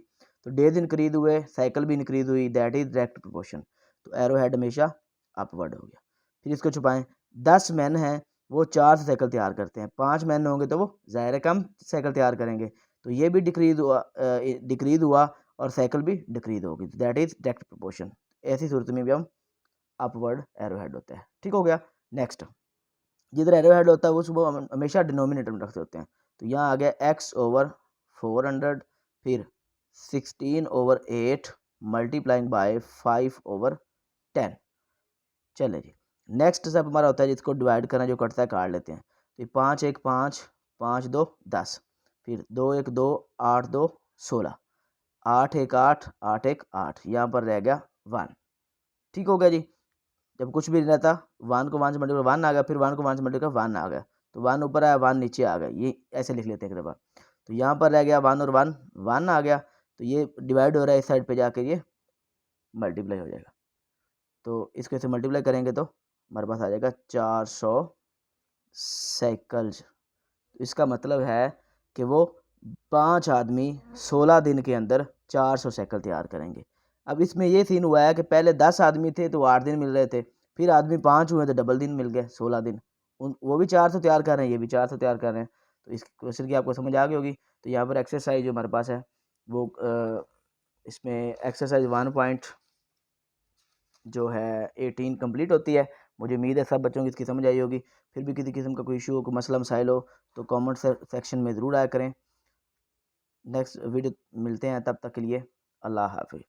तो डेज इंक्रीज हुए, साइकिल भी इंक्रीज हुई, दैट इज डायरेक्ट प्रोपोर्शन। तो एरो हेड हमेशा अपवर्ड हो गया। फिर इसको छुपाएं। 10 मैन हैं, वो 4 साइकिल तैयार करते हैं। 5 मैन होंगे तो वो ज़ाहिर है कम साइकिल तैयार करेंगे, तो ये भी डिक्रीज हुआ और साइकिल भी डिक्रीज होगी, दैट इज डायरेक्ट प्रोपोर्शन। ऐसी सूरत में भी हम अपवर्ड एरो हेड होता है। ठीक हो गया। नेक्स्ट, जिधर एरो हेड होता है वो सुबह हम हमेशा डिनोमिनेटर में रखते होते हैं। तो यहाँ आ गया x/400, फिर 16/8 मल्टीप्लाइंग बाय 5/10। चले जी, नेक्स्ट स्टेप हमारा होता है जिसको डिवाइड करना, जो कटता है काट लेते हैं। तो 5 1 5 5 2 10, फिर 2 1 2 8 2 16, 8 1 8 8 1 8, यहाँ पर रह गया 1। ठीक हो गया जी। जब कुछ भी नहीं रहता, 1 को 1 से मल्टीप्लाई 1 आ गया, फिर 1 को 1 से मल्टीप्लाई 1 आ गया, तो 1 ऊपर आया 1 नीचे आ गया, ये ऐसे लिख लेते हैं एक दफ़ा। तो यहाँ पर रह गया 1 और 1 1 आ गया, तो ये डिवाइड हो रहा है, इस साइड पे जाके ये मल्टीप्लाई हो जाएगा। तो इसको ऐसे मल्टीप्लाई करेंगे तो हमारे पास आ जाएगा 400 साइकिल्स। तो इसका मतलब है कि वो 5 आदमी 16 दिन के अंदर 400 साइकिल तैयार करेंगे। अब इसमें ये सीन हुआ है कि पहले 10 आदमी थे तो 8 दिन मिल रहे थे, फिर आदमी 5 हुए तो डबल दिन मिल गए 16 दिन। वो भी 400 तैयार कर रहे हैं, ये भी 400 तैयार कर रहे हैं। तो इस क्वेश्चन की आपको समझ आ गई होगी। तो यहाँ पर एक्सरसाइज जो हमारे पास है वो इसमें एक्सरसाइज 1 पॉइंट जो है 18 कंप्लीट होती है। मुझे उम्मीद है सब बच्चों की इसकी समझ आई होगी। फिर भी किसी किस्म का कोई इशू हो, कोई मसला मसाइल हो तो कमेंट सेक्शन में ज़रूर आया करें। नेक्स्ट वीडियो मिलते हैं, तब तक के लिए अल्लाह हाफिज़।